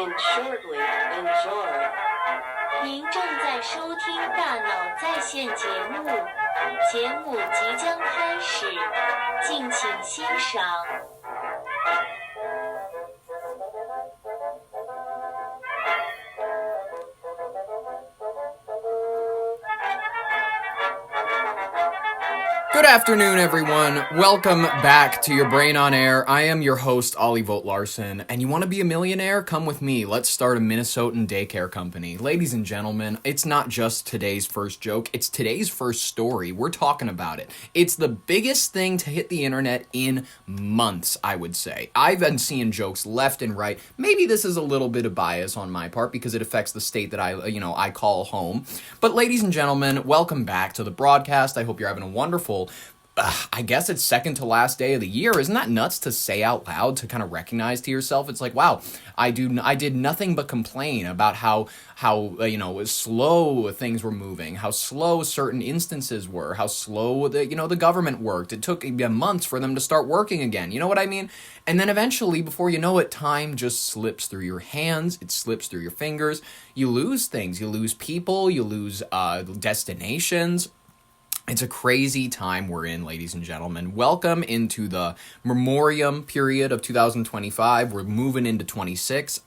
end shortly. Enjoy. 您正在收听大脑在线节目，节目即将开始，敬请欣赏。Good afternoon, everyone. Welcome back to Your Brain on Air. I am your host, Ollie Vogt Larson, and you want to be a millionaire? Come with me. Let's start a Minnesotan daycare company. Ladies and gentlemen, it's not just today's first joke, it's today's first story. We're talking about it. It's the biggest thing to hit the internet in months, I would say. I've been seeing jokes left and right. Maybe this is a little bit of bias on my part because it affects the state that I call home. But ladies and gentlemen, welcome back to the broadcast. I hope you're having a wonderful I guess it's second to last day of the year. Isn't that nuts to say out loud, to kind of recognize to yourself? It's like, wow, I did nothing but complain about how slow things were moving, how slow certain instances were, how slow the government worked. It took months for them to start working again. You know what I mean? And then eventually, before you know it, time just slips through your hands. It slips through your fingers. You lose things. You lose people. You lose destinations. It's a crazy time we're in, ladies and gentlemen. Welcome into the memoriam period of 2025. We're moving into 26.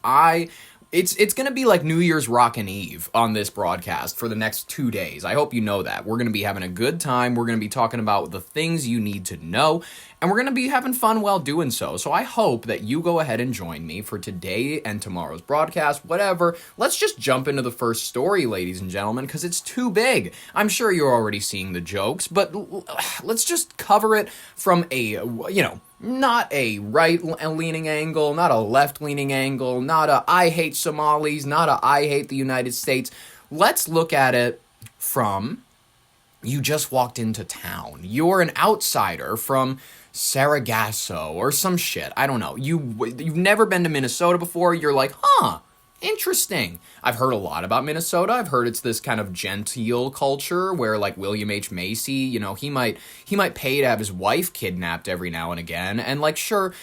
It's going to be like New Year's Rockin' Eve on this broadcast for the next 2 days. I hope you know that. We're going to be having a good time. We're going to be talking about the things you need to know, and we're going to be having fun while doing so. So I hope that you go ahead and join me for today and tomorrow's broadcast, whatever. Let's just jump into the first story, ladies and gentlemen, because it's too big. I'm sure you're already seeing the jokes, but let's just cover it from not a right-leaning angle, not a left-leaning angle, not a I hate Somalis, not a I hate the United States. Let's look at it from you just walked into town. You're an outsider from Sargasso or some shit. I don't know. You've never been to Minnesota before. You're like, interesting. I've heard a lot about Minnesota. I've heard it's this kind of genteel culture where, like, William H. Macy, he might pay to have his wife kidnapped every now and again. And, like, sure,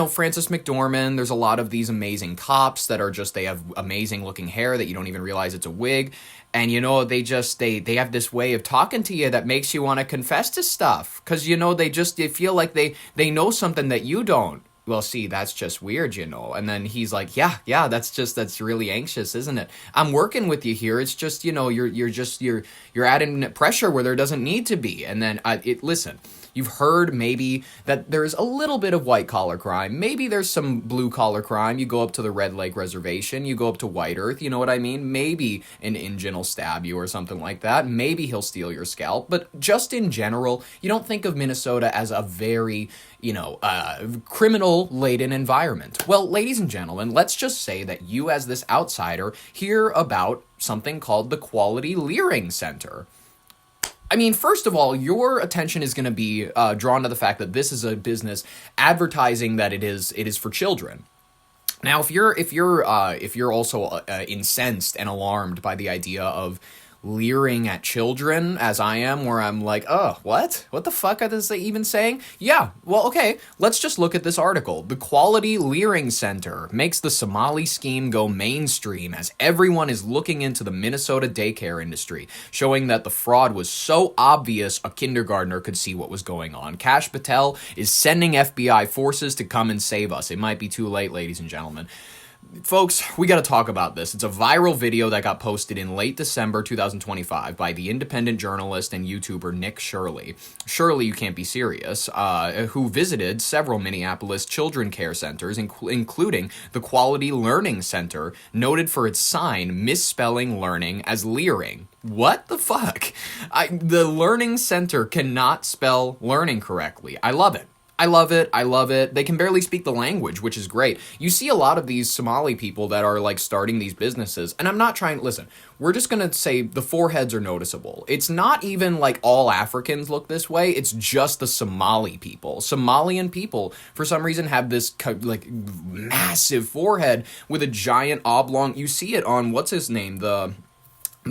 Francis McDormand, there's a lot of these amazing cops that are they have amazing looking hair that you don't even realize it's a wig. And, they have this way of talking to you that makes you want to confess to stuff. Because, they feel like they know something that you don't. Well, see, that's just weird, And then he's like, yeah, that's really anxious, isn't it? I'm working with you here. It's just, you're adding pressure where there doesn't need to be. And then, listen, you've heard maybe that there's a little bit of white-collar crime. Maybe there's some blue-collar crime. You go up to the Red Lake Reservation. You go up to White Earth. You know what I mean? Maybe an Injun will stab you or something like that. Maybe he'll steal your scalp. But just in general, you don't think of Minnesota as a very criminal-laden environment. Well, ladies and gentlemen, let's just say that you as this outsider hear about something called the Quality Learing Center. I mean, first of all, your attention is going to be drawn to the fact that this is a business advertising that it is for children. Now, if you're also incensed and alarmed by the idea of leering at children, as I am, where I'm like, what the fuck are they even saying? Yeah, well, okay, let's just look at this article. The Quality Learing Center makes the Somali scheme go mainstream as everyone is looking into the Minnesota daycare industry, showing that the fraud was so obvious a kindergartner could see what was going on. Kash Patel is sending FBI forces to come and save us. It might be too late, ladies and gentlemen. Folks, we got to talk about this. It's a viral video that got posted in late December 2025 by the independent journalist and YouTuber Nick Shirley. Surely you can't be serious, who visited several Minneapolis children care centers, including the Quality Learning Center, noted for its sign misspelling learning as leering. What the fuck? The Learning Center cannot spell learning correctly. I love it. I love it. They can barely speak the language, which is great. You see a lot of these Somali people that are like starting these businesses, and I'm not trying, listen, we're just going to say the foreheads are noticeable. It's not even like all Africans look this way. It's just the Somali people. Somalian people, for some reason, have this like massive forehead with a giant oblong, you see it on, what's his name, the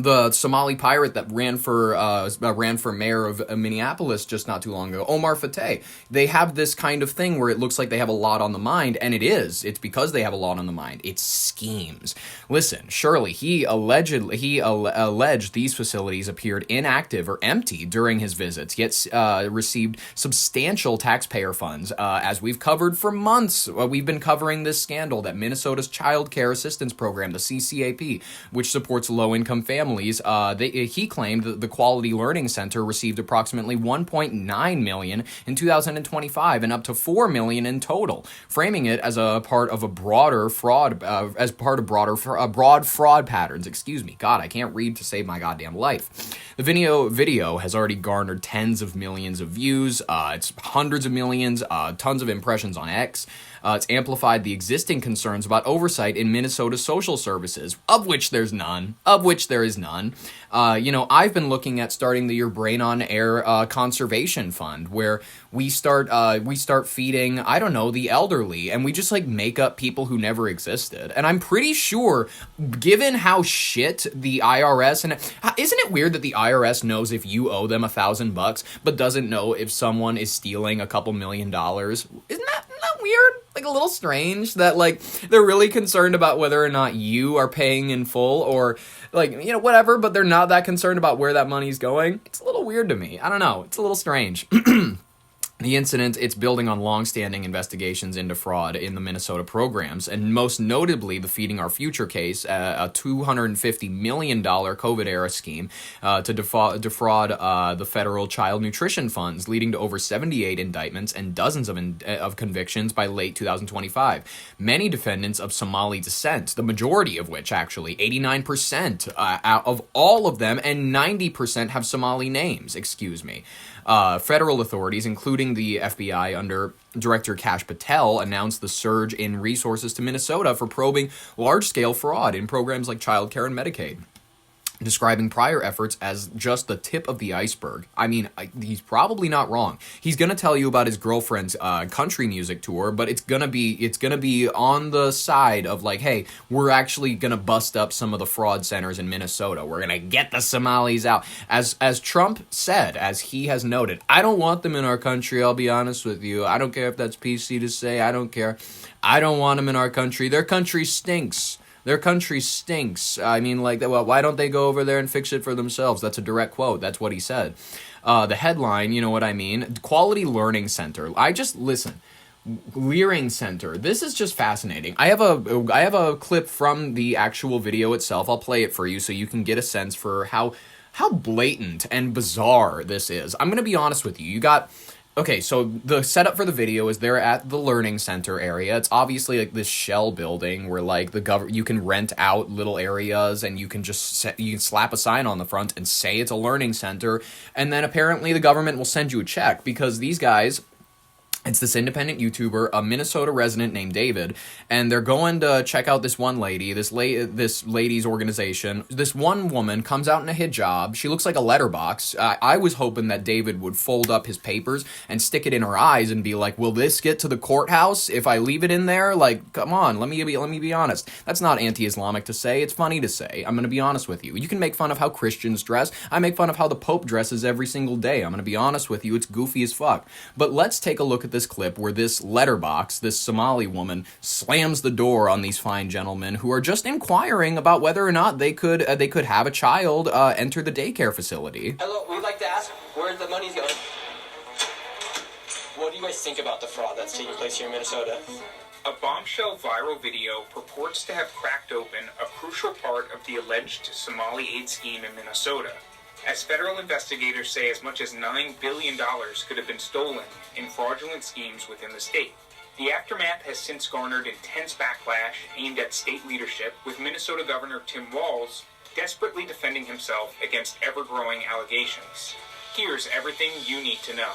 the Somali pirate that ran for mayor of Minneapolis just not too long ago, Omar Fateh. They have this kind of thing where it looks like they have a lot on the mind, and it is. It's because they have a lot on the mind. It's schemes. Listen, surely he alleged these facilities appeared inactive or empty during his visits, yet received substantial taxpayer funds. As we've covered for months, we've been covering this scandal that Minnesota's Child Care Assistance Program, the CCAP, which supports low-income families, he claimed that the Quality Learning Center received approximately $1.9 million in 2025 and up to $4 million in total, framing it as a part of a broader fraud, broad fraud patterns. Excuse me, God, I can't read to save my goddamn life. The video has already garnered tens of millions of views. It's hundreds of millions, tons of impressions on X. It's amplified the existing concerns about oversight in Minnesota's social services, of which there is none. I've been looking at starting the Your Brain on Air conservation fund, where we start feeding, I don't know, the elderly, and we just like make up people who never existed. And I'm pretty sure, given how shit the IRS, and isn't it weird that the IRS knows if you owe them $1,000 but doesn't know if someone is stealing a couple $1 million? Isn't that weird? Like a little strange that like they're really concerned about whether or not you are paying in full or like, whatever, but they're not that concerned about where that money's going. It's a little weird to me. I don't know. It's a little strange. The incident, it's building on long-standing investigations into fraud in the Minnesota programs, and most notably the Feeding Our Future case, a $250 million COVID-era scheme to defraud the federal child nutrition funds, leading to over 78 indictments and dozens of convictions by late 2025. Many defendants of Somali descent, the majority of which, actually, 89% of all of them, and 90% have Somali names, Federal authorities, including the FBI under Director Kash Patel, announced the surge in resources to Minnesota for probing large-scale fraud in programs like child care and Medicaid, describing prior efforts as just the tip of the iceberg. I mean, he's probably not wrong. He's gonna tell you about his girlfriend's country music tour, but it's gonna be on the side of like, hey, we're actually gonna bust up some of the fraud centers in Minnesota. We're gonna get the Somalis out. As Trump said, as he has noted, I don't want them in our country. I'll be honest with you. I don't care if that's PC to say. I don't care. I don't want them in our country. Their country stinks. Their country stinks. I mean, like, well, why don't they go over there and fix it for themselves? That's a direct quote. That's what he said. The headline, you know what I mean? Quality Learning Center. Listen. Learing Center. This is just fascinating. I have a clip from the actual video itself. I'll play it for you so you can get a sense for how blatant and bizarre this is. I'm going to be honest with you. Okay, so the setup for the video is they're at the Learning Center area. It's obviously like this shell building where like you can rent out little areas and you can slap a sign on the front and say it's a learning center, and then apparently the government will send you a check because these guys. It's this independent YouTuber, a Minnesota resident named David, and they're going to check out this one lady, this lady's organization. This one woman comes out in a hijab. She looks like a letterbox. I was hoping that David would fold up his papers and stick it in her eyes and be like, will this get to the courthouse if I leave it in there? Like, come on, let me be honest. That's not anti-Islamic to say. It's funny to say. I'm going to be honest with you. You can make fun of how Christians dress. I make fun of how the Pope dresses every single day. I'm going to be honest with you. It's goofy as fuck. But let's take a look at this clip where this letterbox, this Somali woman, slams the door on these fine gentlemen who are just inquiring about whether or not they could have a child enter the daycare facility. Hello, we'd like to ask where the money's going. What do you guys think about the fraud that's taking place here in Minnesota? A bombshell viral video purports to have cracked open a crucial part of the alleged Somali aid scheme in Minnesota, as federal investigators say as much as $9 billion could have been stolen in fraudulent schemes within the state. The aftermath has since garnered intense backlash aimed at state leadership, with Minnesota Governor Tim Walz desperately defending himself against ever-growing allegations. Here's everything you need to know.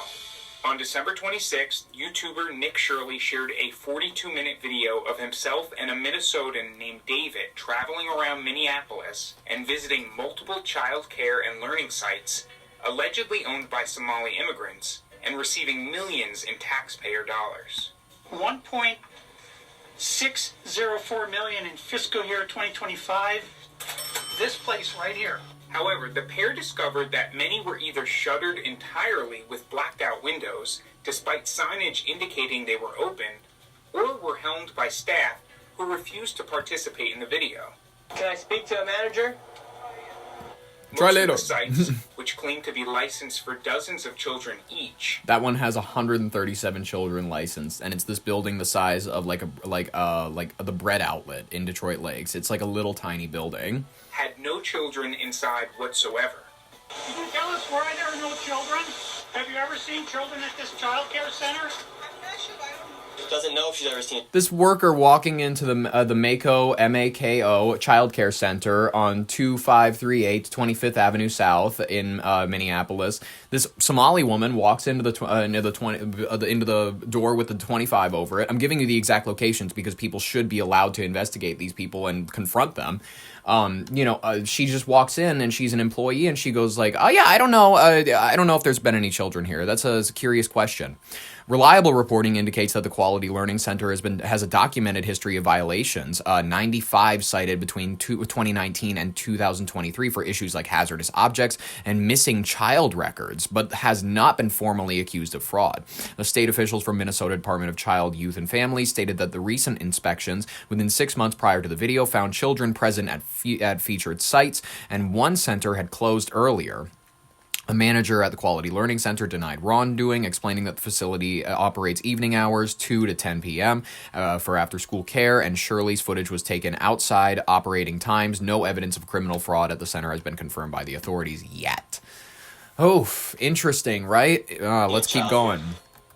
On December 26th, YouTuber Nick Shirley shared a 42-minute video of himself and a Minnesotan named David traveling around Minneapolis and visiting multiple child care and learning sites allegedly owned by Somali immigrants and receiving millions in taxpayer dollars. $1.604 million in fiscal year 2025. this place right here. However, the pair discovered that many were either shuttered entirely with blacked out windows, despite signage indicating they were open, or were helmed by staff who refused to participate in the video. Can I speak to a manager? Try Most later. of the sites, which claim to be licensed for dozens of children each, That one has 137 children licensed, and it's this building the size of like the bread outlet in Detroit Lakes. It's like a little tiny building. had no children inside whatsoever. Can you tell us why there are no children? Have you ever seen children at this child care center? Doesn't know if she's ever seen. This worker walking into the Mako MAKO Child Care Center on 2538 25th Avenue South in Minneapolis. This Somali woman walks into the door with the 25 over it. I'm giving you the exact locations because people should be allowed to investigate these people and confront them. She just walks in and she's an employee and she goes like, "Oh yeah, I don't know if there's been any children here." That's a curious question. Reliable reporting indicates that the Quality Learning Center has a documented history of violations, 95 cited between 2019 and 2023 for issues like hazardous objects and missing child records, but has not been formally accused of fraud. The state officials from Minnesota Department of Child, Youth, and Families stated that the recent inspections within 6 months prior to the video found children present at featured sites, and one center had closed earlier. A manager at the Quality Learning Center denied wrongdoing, explaining that the facility operates evening hours, 2 to 10 p.m., for after-school care, and Shirley's footage was taken outside operating times. No evidence of criminal fraud at the center has been confirmed by the authorities yet. Oh, interesting, right? Let's keep going.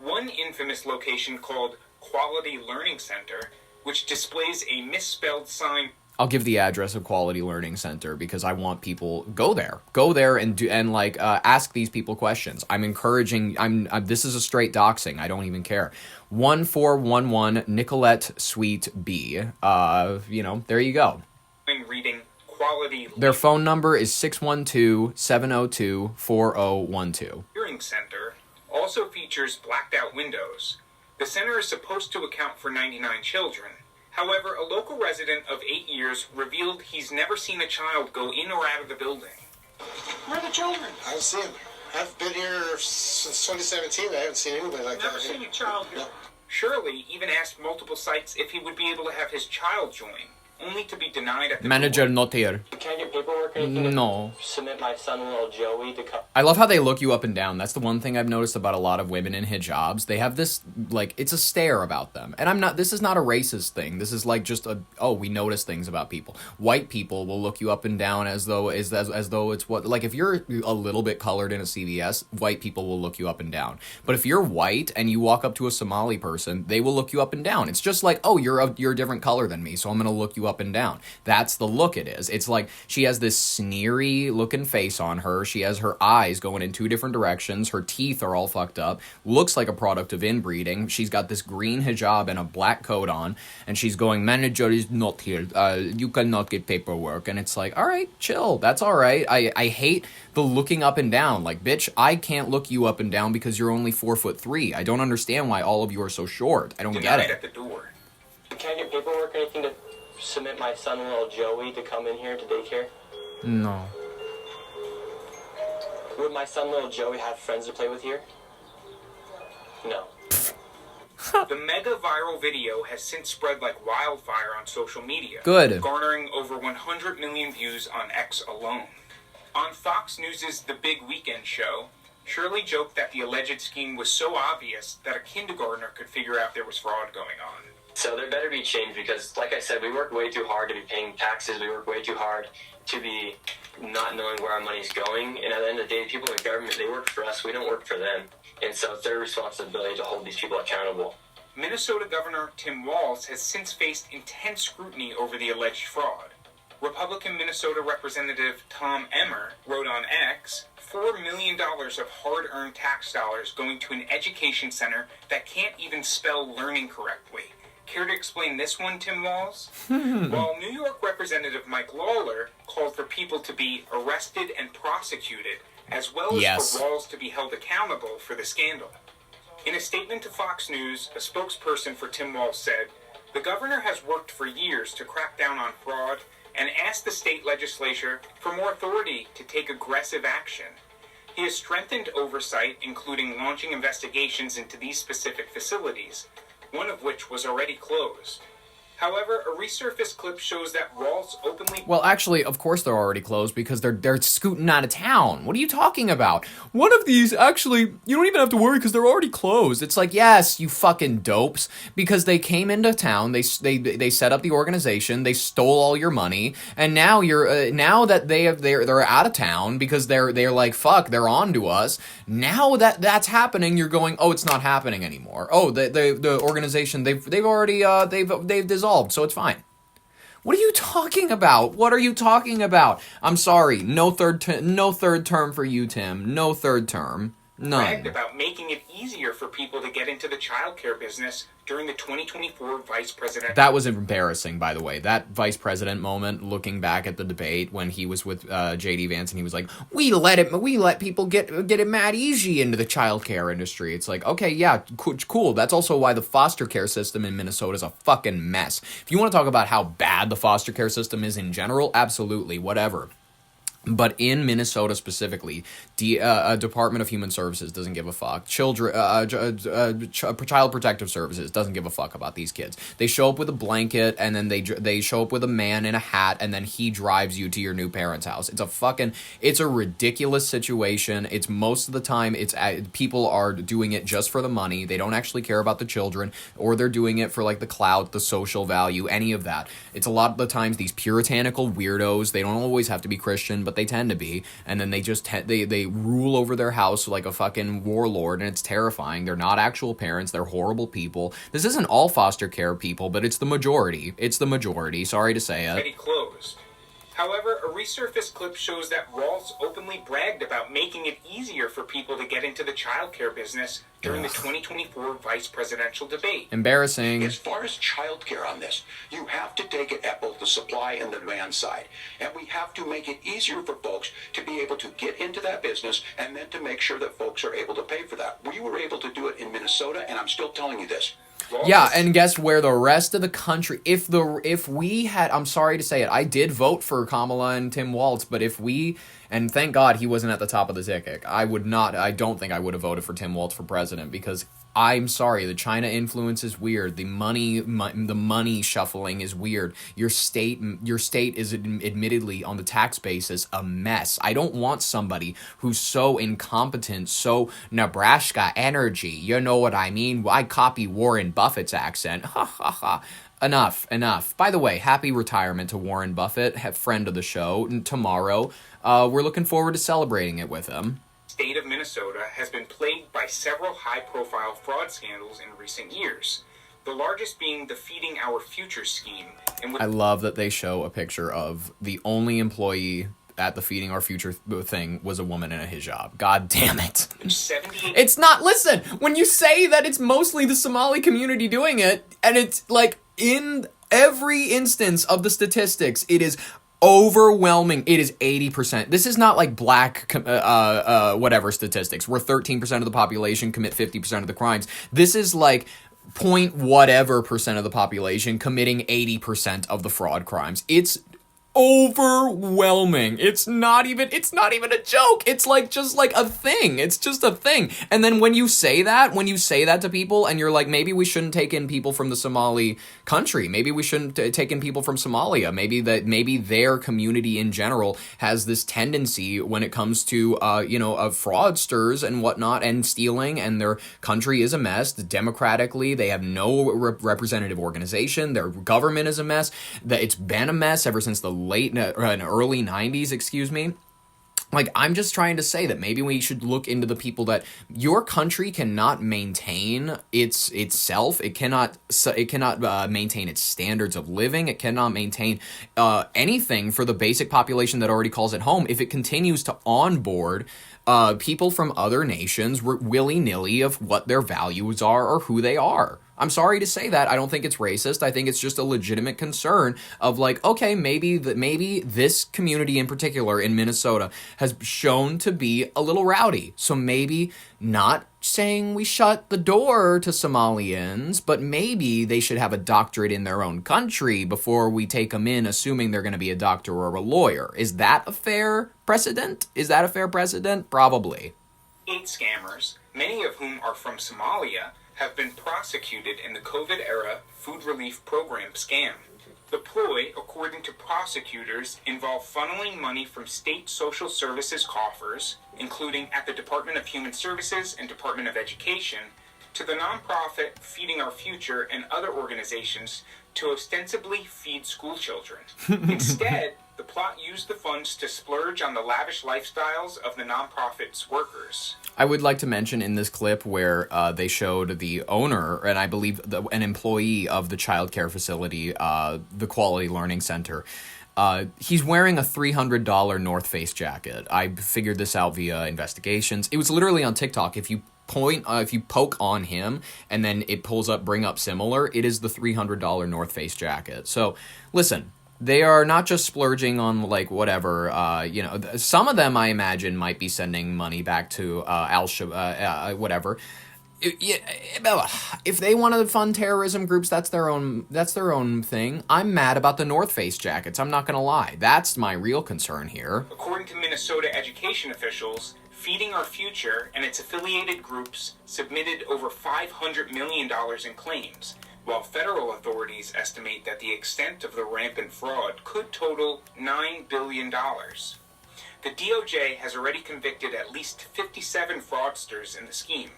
One infamous location called Quality Learning Center, which displays a misspelled sign. I'll give the address of Quality Learning Center because I want people go there and ask these people questions. I'm encouraging. This is a straight doxing. I don't even care. 1411 Nicolette Suite B. There you go. Reading Quality. Their phone number is 612-702-4012. Learing Center also features blacked out windows. The center is supposed to account for 99 children. However, a local resident of 8 years revealed he's never seen a child go in or out of the building. Where are the children? I haven't seen them. I've been here since 2017. I haven't seen anybody like that. Never seen a child here. No. Shirley even asked multiple sites if he would be able to have his child join, only to be denied at the Manager door. not here. Can I get paperwork or anything? No. To submit my son, little Joey, to come. I love how they look you up and down. That's the one thing I've noticed about a lot of women in hijabs. They have this, it's a stare about them. And this is not a racist thing. This is like just we notice things about people. White people will look you up and down as though it's if you're a little bit colored in a CVS, white people will look you up and down. But if you're white and you walk up to a Somali person, they will look you up and down. It's just like, oh, you're a different color than me, so I'm going to look you up and down. That's the look it is. It's like she has this sneery looking face on her. She has her eyes going in two different directions. Her teeth are all fucked up. Looks like a product of inbreeding. She's got this green hijab and a black coat on, and she's going, "Manager is not here. You cannot get paperwork." And it's like, all right, chill. That's all right. I hate the looking up and down. Like, bitch, I can't look you up and down because you're only 4'3". I don't understand why all of you are so short. I don't get Denied it. at the door. Can I get paperwork or anything to submit my son, little Joey, to come in here to daycare? No. Would my son, little Joey, have friends to play with here? No. The mega viral video has since spread like wildfire on social media, Good. garnering over 100 million views on X alone. On Fox News' The Big Weekend Show, Shirley joked that the alleged scheme was so obvious that a kindergartner could figure out there was fraud going on. So there better be change because, like I said, we work way too hard to be paying taxes. We work way too hard to be not knowing where our money's going. And at the end of the day, people in the government, they work for us. We don't work for them. And so it's their responsibility to hold these people accountable. Minnesota Governor Tim Walz has since faced intense scrutiny over the alleged fraud. Republican Minnesota Representative Tom Emmer wrote on X, $4 million of hard-earned tax dollars going to an education center that can't even spell learning correctly. Care to explain this one, Tim Walz? While New York Representative Mike Lawler called for people to be arrested and prosecuted, as well as for Walz to be held accountable for the scandal. In a statement to Fox News, a spokesperson for Tim Walz said, "The governor has worked for years to crack down on fraud, and asked the state legislature for more authority to take aggressive action. He has strengthened oversight, including launching investigations into these specific facilities, one of which was already closed. However, a resurfaced clip shows that Waltz openly... Well, actually, of course they're already closed because they're scooting out of town. What are you talking about? One of these, actually, you don't even have to worry because they're already closed. It's like, yes, you fucking dopes, because they came into town, they set up the organization, they stole all your money, and now now that they're out of town because they're like, fuck, they're on to us. Now that's happening, you're going, oh, it's not happening anymore. Oh, the organization, they've already dissolved. So it's fine. What are you talking about? What are you talking about? I'm sorry. No third term for you, Tim. No third term. None. Bragged about making it easier for people to get into the childcare business during the 2024 vice presidential... That was embarrassing, by the way. That vice president moment, looking back at the debate when he was with J.D. Vance and he was like, we let people get it mad easy into the childcare industry. It's like, okay, yeah, cool. That's also why the foster care system in Minnesota is a fucking mess. If you want to talk about how bad the foster care system is in general, absolutely, whatever. But in Minnesota specifically, Department of Human Services doesn't give a fuck. Child Protective Services doesn't give a fuck about these kids. They show up with a blanket, and then they show up with a man in a hat, and then he drives you to your new parents' house. It's a ridiculous situation. It's most of the time, people are doing it just for the money. They don't actually care about the children, or they're doing it for like the clout, the social value, any of that. It's a lot of the times these puritanical weirdos. They don't always have to be Christian, but they tend to be, and then they just they rule over their house like a fucking warlord, and it's terrifying. They're not actual parents. They're horrible people. This isn't all foster care people, but it's the majority. Sorry to say it. Already closed. However, a resurfaced clip shows that Waltz openly bragged about making it easier for people to get into the childcare business during the 2024 vice presidential debate. Embarrassing. As far as childcare on this, you have to take it at both the supply and the demand side. And we have to make it easier for folks to be able to get into that business and then to make sure that folks are able to pay for that. We were able to do it in Minnesota, and I'm still telling you this. Yeah, and guess where the rest of the country, if we had, I'm sorry to say it, I did vote for Kamala and Tim Walz, but and thank God he wasn't at the top of the ticket. I don't think I would have voted for Tim Walz for president, because I'm sorry, the China influence is weird. The money shuffling is weird. Your state is admittedly on the tax basis a mess. I don't want somebody who's so incompetent, so Nebraska energy. You know what I mean? I copy Warren Buffett's accent. Ha ha ha. Enough. By the way, happy retirement to Warren Buffett, friend of the show. Tomorrow, we're looking forward to celebrating it with him. State of Minnesota has been plagued by several high-profile fraud scandals in recent years, the largest being the Feeding Our Future scheme. I love that they show a picture of the only employee at the Feeding Our Future thing was a woman in a hijab. God damn it. It's not, listen, when you say that it's mostly the Somali community doing it, and it's like in every instance of the statistics, it is overwhelming. It is 80%. This is not like black whatever statistics where 13% of the population commit 50% of the crimes. This is like point whatever percent of the population committing 80% of the fraud crimes. It's overwhelming. It's not even a joke. It's like just like a thing. It's just a thing. And then when you say that to people and you're like, maybe we shouldn't take in people from the Somali country. Maybe we shouldn't take in people from Somalia. Maybe their community in general has this tendency when it comes to fraudsters and whatnot and stealing, and their country is a mess. Democratically, they have no representative organization. Their government is a mess. It's been a mess ever since the early 90s, excuse me. Like, I'm just trying to say that maybe we should look into the people that your country cannot maintain itself. It cannot maintain its standards of living. It cannot maintain anything for the basic population that already calls it home if it continues to onboard people from other nations willy-nilly of what their values are or who they are. I'm sorry to say that. I don't think it's racist. I think it's just a legitimate concern of like, okay, maybe this community in particular in Minnesota has shown to be a little rowdy. So maybe not saying we shut the door to Somalians, but maybe they should have a doctorate in their own country before we take them in, assuming they're going to be a doctor or a lawyer. Is that a fair precedent? Probably. 8 scammers, many of whom are from Somalia, have been prosecuted in the COVID-era food relief program scam. The ploy, according to prosecutors, involved funneling money from state social services coffers, including at the Department of Human Services and Department of Education, to the nonprofit Feeding Our Future and other organizations to ostensibly feed school children. Instead, the plot used the funds to splurge on the lavish lifestyles of the nonprofit's workers. I would like to mention in this clip where they showed the owner, and I believe an employee of the childcare facility, the Quality Learning Center, he's wearing a $300 North Face jacket. I figured this out via investigations. It was literally on TikTok. If you poke on him and then it pulls up bring up similar, it is the $300 North Face jacket. So listen, they are not just splurging on like whatever, some of them I imagine might be sending money back to Al-Shabaab, whatever. If they want to fund terrorism groups, that's their own thing. I'm mad about the North Face jackets. I'm not going to lie. That's my real concern here. According to Minnesota education officials, Feeding Our Future and its affiliated groups submitted over $500 million in claims, while federal authorities estimate that the extent of the rampant fraud could total $9 billion. The DOJ has already convicted at least 57 fraudsters in the scheme.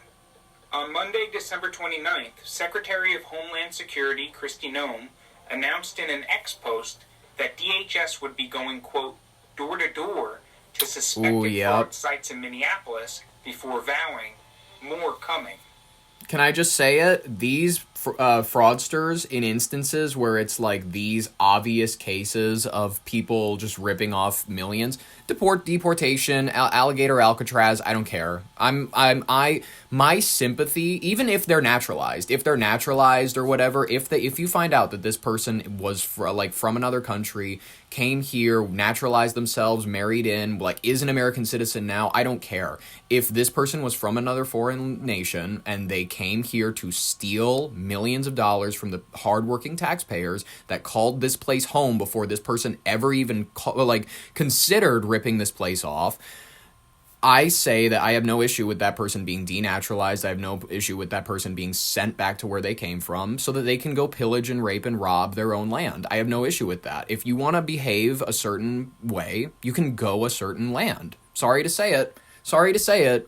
On Monday, December 29th, Secretary of Homeland Security Kristi Noem announced in an X post that DHS would be going, quote, door to door to suspected fraud sites in Minneapolis before vowing, more coming. Can I just say it? These fraudsters, in instances where it's like these obvious cases of people just ripping off millions, deportation, alligator Alcatraz, I don't care. My sympathy, even if they're naturalized or whatever, if you find out that this person was from another country, came here, naturalized themselves, married in, is an American citizen now, I don't care. If this person was from another foreign nation and they came here to steal millions of dollars from the hardworking taxpayers that called this place home before this person ever even considered ripping this place off, I say that I have no issue with that person being denaturalized. I have no issue with that person being sent back to where they came from so that they can go pillage and rape and rob their own land. I have no issue with that. If you want to behave a certain way, you can go a certain land. Sorry to say it.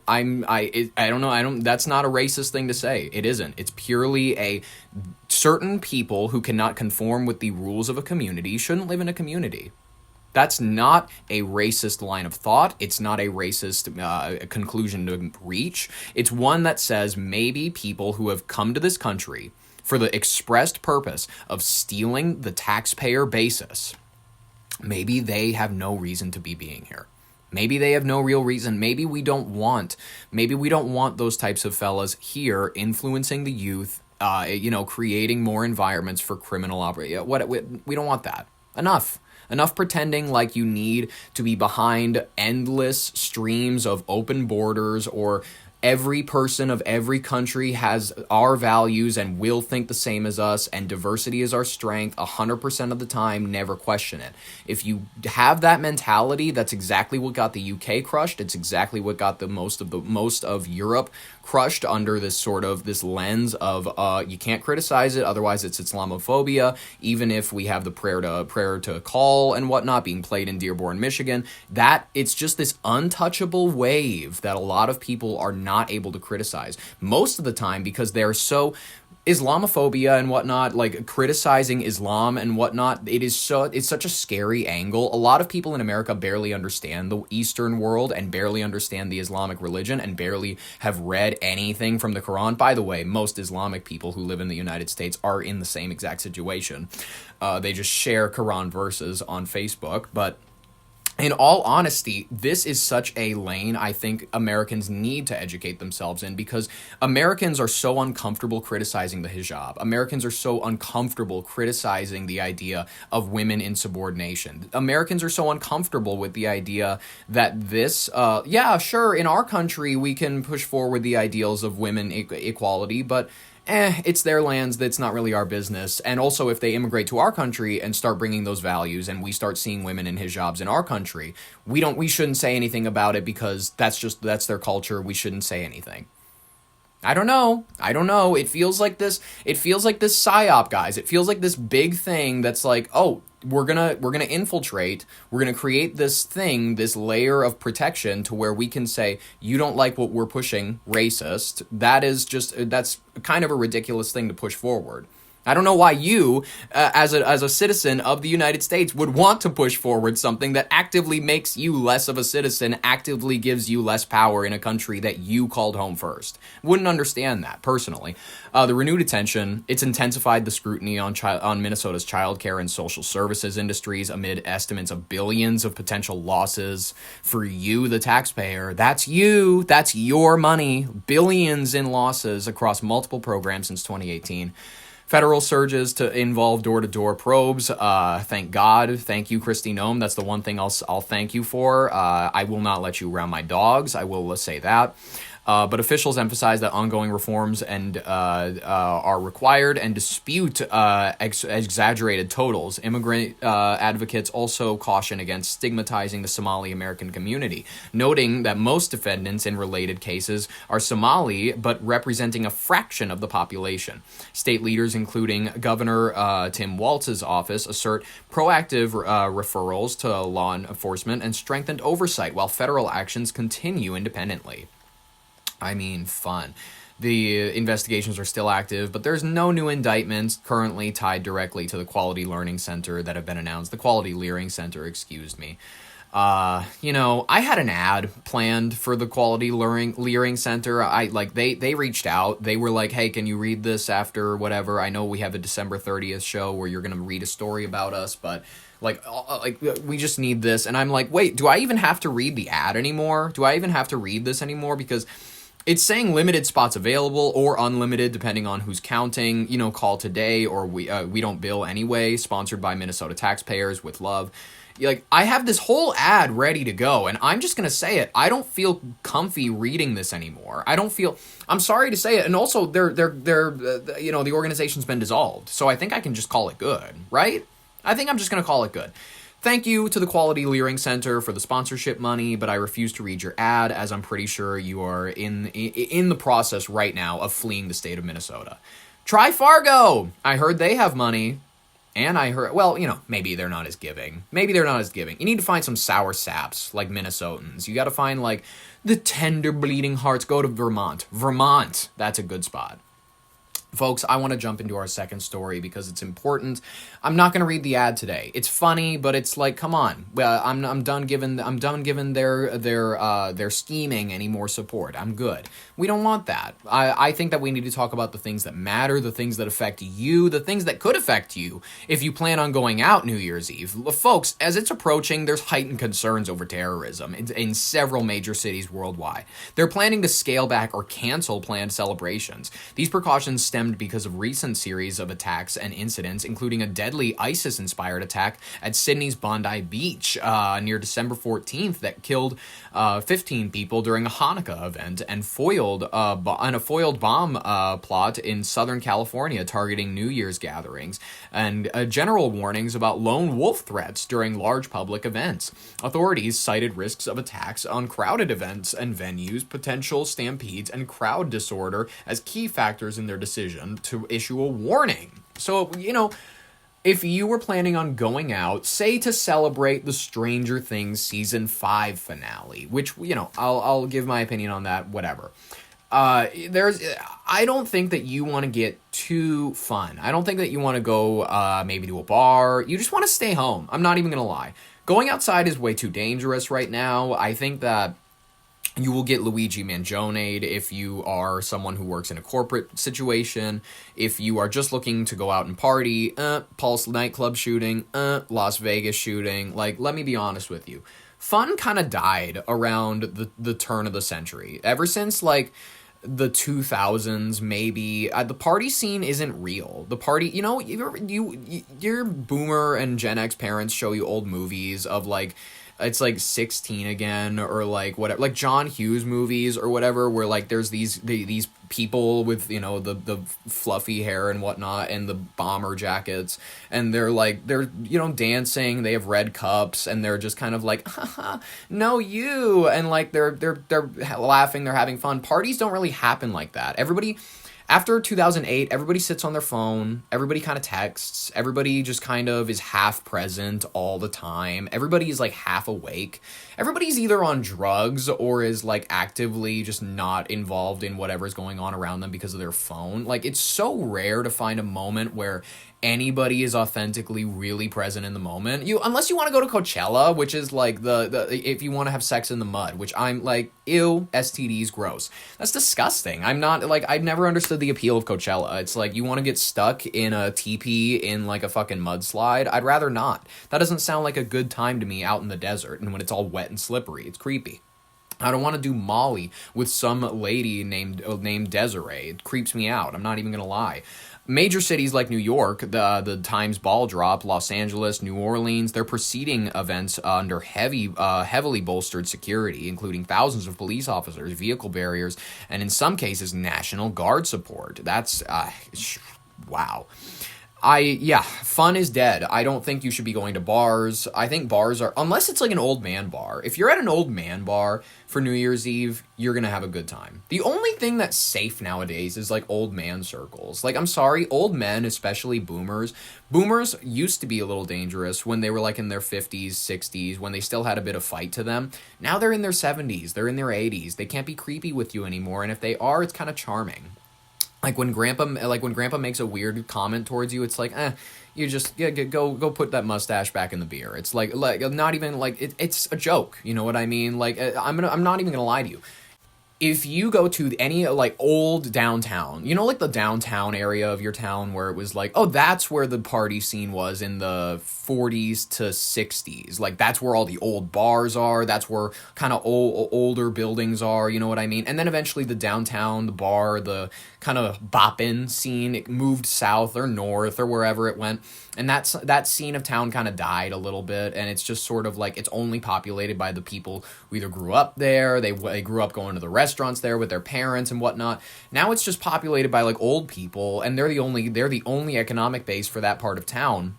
I don't know. That's not a racist thing to say. It isn't. It's purely a certain people who cannot conform with the rules of a community shouldn't live in a community. That's not a racist line of thought. It's not a racist conclusion to reach. It's one that says maybe people who have come to this country for the expressed purpose of stealing the taxpayer basis, maybe they have no reason to be being here. Maybe they have no real reason. Maybe we don't want those types of fellas here influencing the youth, creating more environments for criminal operation. We don't want that. Enough pretending like you need to be behind endless streams of open borders or every person of every country has our values and will think the same as us and diversity is our strength 100% of the time, never question it. If you have that mentality, that's exactly what got the UK crushed. It's exactly what got the most of Europe crushed under this lens of you can't criticize it, otherwise it's Islamophobia. Even if we have the prayer to call and whatnot being played in Dearborn, Michigan, that it's just this untouchable wave that a lot of people are not able to criticize most of the time because they're so Islamophobia and whatnot, criticizing Islam and whatnot, it's such a scary angle. A lot of people in America barely understand the Eastern world and barely understand the Islamic religion and barely have read anything from the Quran. By the way, most Islamic people who live in the United States are in the same exact situation. They just share Quran verses on Facebook, but in all honesty, this is such a lane I think Americans need to educate themselves in, because Americans are so uncomfortable criticizing the hijab. Americans are so uncomfortable criticizing the idea of women in subordination. Americans are so uncomfortable with the idea that this, yeah, sure, in our country we can push forward the ideals of women equality, but it's their lands, that's not really our business. And also, if they immigrate to our country and start bringing those values, and we start seeing women in hijabs in our country, we shouldn't say anything about it, because that's their culture. We shouldn't say anything. I don't know. It feels like this psyop, guys. It feels like this big thing that's like, oh, we're gonna infiltrate. We're gonna create this thing, this layer of protection, to where we can say, you don't like what we're pushing, racist. That's kind of a ridiculous thing to push forward. I don't know why you, as a citizen of the United States, would want to push forward something that actively makes you less of a citizen, actively gives you less power in a country that you called home first. Wouldn't understand that, personally. The renewed attention, it's intensified the scrutiny on Minnesota's childcare and social services industries amid estimates of billions of potential losses for you, the taxpayer. That's you. That's your money. Billions in losses across multiple programs since 2018. Federal surges to involve door-to-door probes. Thank God. Thank you, Kristi Noem. That's the one thing I'll thank you for. I will not let you around my dogs. I will say that. But officials emphasize that ongoing reforms are required and dispute exaggerated totals. Immigrant advocates also caution against stigmatizing the Somali American community, noting that most defendants in related cases are Somali, but representing a fraction of the population. State leaders, including Governor Tim Walz's office, assert proactive referrals to law enforcement and strengthened oversight, while federal actions continue independently. I mean, fun. The investigations are still active, but there's no new indictments currently tied directly to the Quality Learning Center that have been announced. The Quality Learing Center, excuse me. I had an ad planned for the Quality Learing Center. They reached out. They were like, hey, can you read this after whatever? I know we have a December 30th show where you're going to read a story about us, but we just need this. And I'm like, wait, do I even have to read the ad anymore? Do I even have to read this anymore? Because it's saying limited spots available or unlimited, depending on who's counting. Call today, or we don't bill anyway. Sponsored by Minnesota taxpayers with love. I have this whole ad ready to go, and I'm just gonna say it. I don't feel comfy reading this anymore. I'm sorry to say it, and also the organization's been dissolved, so I think I can just call it good, right? I think I'm just gonna call it good. Thank you to the Quality Learing Center for the sponsorship money, but I refuse to read your ad, as I'm pretty sure you are in the process right now of fleeing the state of Minnesota. Try Fargo! I heard they have money, and I heard, maybe they're not as giving. You need to find some sour saps, like Minnesotans. You gotta find, the tender bleeding hearts. Go to Vermont. That's a good spot. Folks, I want to jump into our second story because it's important. I'm not going to read the ad today. It's funny, but it's like, come on. I'm done giving their scheming any more support. I'm good. We don't want that. I think that we need to talk about the things that matter, the things that affect you, the things that could affect you if you plan on going out New Year's Eve. Folks, as it's approaching, there's heightened concerns over terrorism in several major cities worldwide. They're planning to scale back or cancel planned celebrations. These precautions stemmed because of recent series of attacks and incidents, including a deadly ISIS-inspired attack at Sydney's Bondi Beach near December 14th that killed 15 people during a Hanukkah event, and a foiled bomb plot in Southern California targeting New Year's gatherings, and general warnings about lone wolf threats during large public events. Authorities cited risks of attacks on crowded events and venues, potential stampedes, and crowd disorder as key factors in their decision to issue a warning. So, if you were planning on going out, say to celebrate the Stranger Things Season 5 finale, which, I'll give my opinion on that, whatever. I don't think that you want to get too fun. I don't think that you want to go maybe to a bar. You just want to stay home. I'm not even going to lie. Going outside is way too dangerous right now. I think that you will get Luigi Mangione if you are someone who works in a corporate situation. If you are just looking to go out and party, Pulse nightclub shooting, Las Vegas shooting. Let me be honest with you. fun kind of died around the turn of the century. Ever since, like, the 2000s, maybe, the party scene isn't real. The party, you know, your boomer and Gen X parents show you old movies of, like, it's like 16 again, or like whatever, like John Hughes movies or whatever, where like there's these people with, you know, the fluffy hair and whatnot and the bomber jackets, and they're you know, dancing, they have red cups, and they're just kind of like, haha, no you, and like they're laughing, they're having fun. Parties don't really happen like that. Everybody after 2008, everybody sits on their phone, everybody kind of texts, everybody just kind of is half present all the time, everybody is like half awake, everybody's either on drugs or is like actively just not involved in whatever's going on around them because of their phone. Like, it's so rare to find a moment where anybody is authentically really present in the moment. Unless you want to go to Coachella, which is like the if you want to have sex in the mud, which I'm like, ew, STDs, gross. That's disgusting. I'm not, like, I've never understood the appeal of Coachella. It's like, you want to get stuck in a teepee in like a fucking mudslide? I'd rather not. That doesn't sound like a good time to me out in the desert, and when it's all wet and slippery, it's creepy. I don't want to do Molly with some lady named Desiree. It creeps me out. I'm not even gonna lie. Major cities like New York, the Times ball drop, Los Angeles, New Orleans, they're preceding events under heavily bolstered security, including thousands of police officers, vehicle barriers, and in some cases, National Guard support. That's, wow. Fun is dead. I don't think you should be going to bars. I think bars are, unless it's like an old man bar. If you're at an old man bar for New Year's Eve, you're gonna have a good time. The only thing that's safe nowadays is like old man circles. Like, I'm sorry, old men, especially boomers used to be a little dangerous when they were like in their 50s, 60s, when they still had a bit of fight to them. Now they're in their 70s, they're in their 80s. They can't be creepy with you anymore, and if they are, it's kind of charming. Like when grandpa makes a weird comment towards you, it's like, you just go put that mustache back in the beer. It's like not even like it's a joke. You know what I mean? Like, I'm not even gonna lie to you. If you go to any, like, old downtown, you know, like the downtown area of your town where it was like, oh, that's where the party scene was in the 40s to 60s. Like, that's where all the old bars are. That's where kind of older buildings are, you know what I mean? And then eventually the downtown, the bar, the kind of boppin' scene, it moved south or north or wherever it went. And that scene of town kind of died a little bit, and it's just sort of like, it's only populated by the people who either grew up there, they grew up going to the restaurants there with their parents and whatnot. Now it's just populated by like old people, and they're the only economic base for that part of town.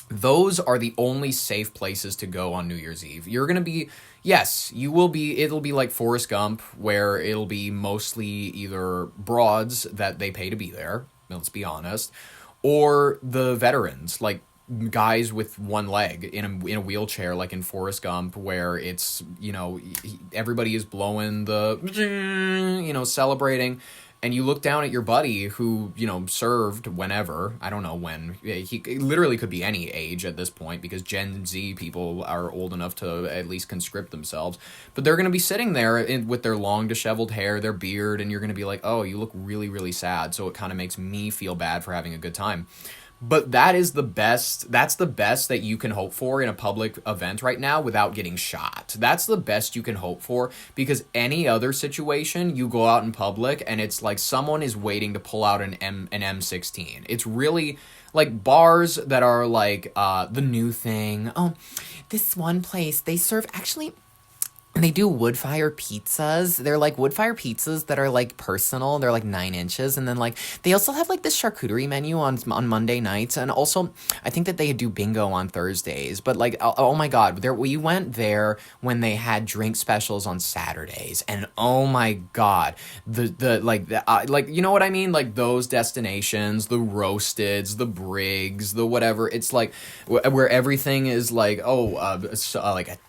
Those are the only safe places to go on New Year's Eve. You're going to be, yes, you will be, it'll be like Forrest Gump, where it'll be mostly either broads that they pay to be there, let's be honest, or the veterans, like guys with one leg in a wheelchair, like in Forrest Gump, where it's, you know, everybody is blowing the, you know, celebrating, and you look down at your buddy who, you know, served whenever, I don't know when, he literally could be any age at this point, because Gen Z people are old enough to at least conscript themselves, but they're going to be sitting there with their long disheveled hair, their beard, and you're going to be like, oh, you look really, really sad, so it kind of makes me feel bad for having a good time. But that's the best that you can hope for in a public event right now without getting shot. That's the best you can hope for, because any other situation, you go out in public and it's like someone is waiting to pull out an M16. It's really like bars that are like the new thing. Oh, this one place, they serve, actually, they do wood-fire pizzas. They're like wood-fire pizzas that are like personal. They're like 9 inches. And then like they also have like this charcuterie menu on Monday nights. And also I think that they do bingo on Thursdays. But like, oh my God, we went there when they had drink specials on Saturdays. And oh my God, like, you know what I mean? Like those destinations, the Roasteds, the Briggs, the whatever. It's like where everything is like, like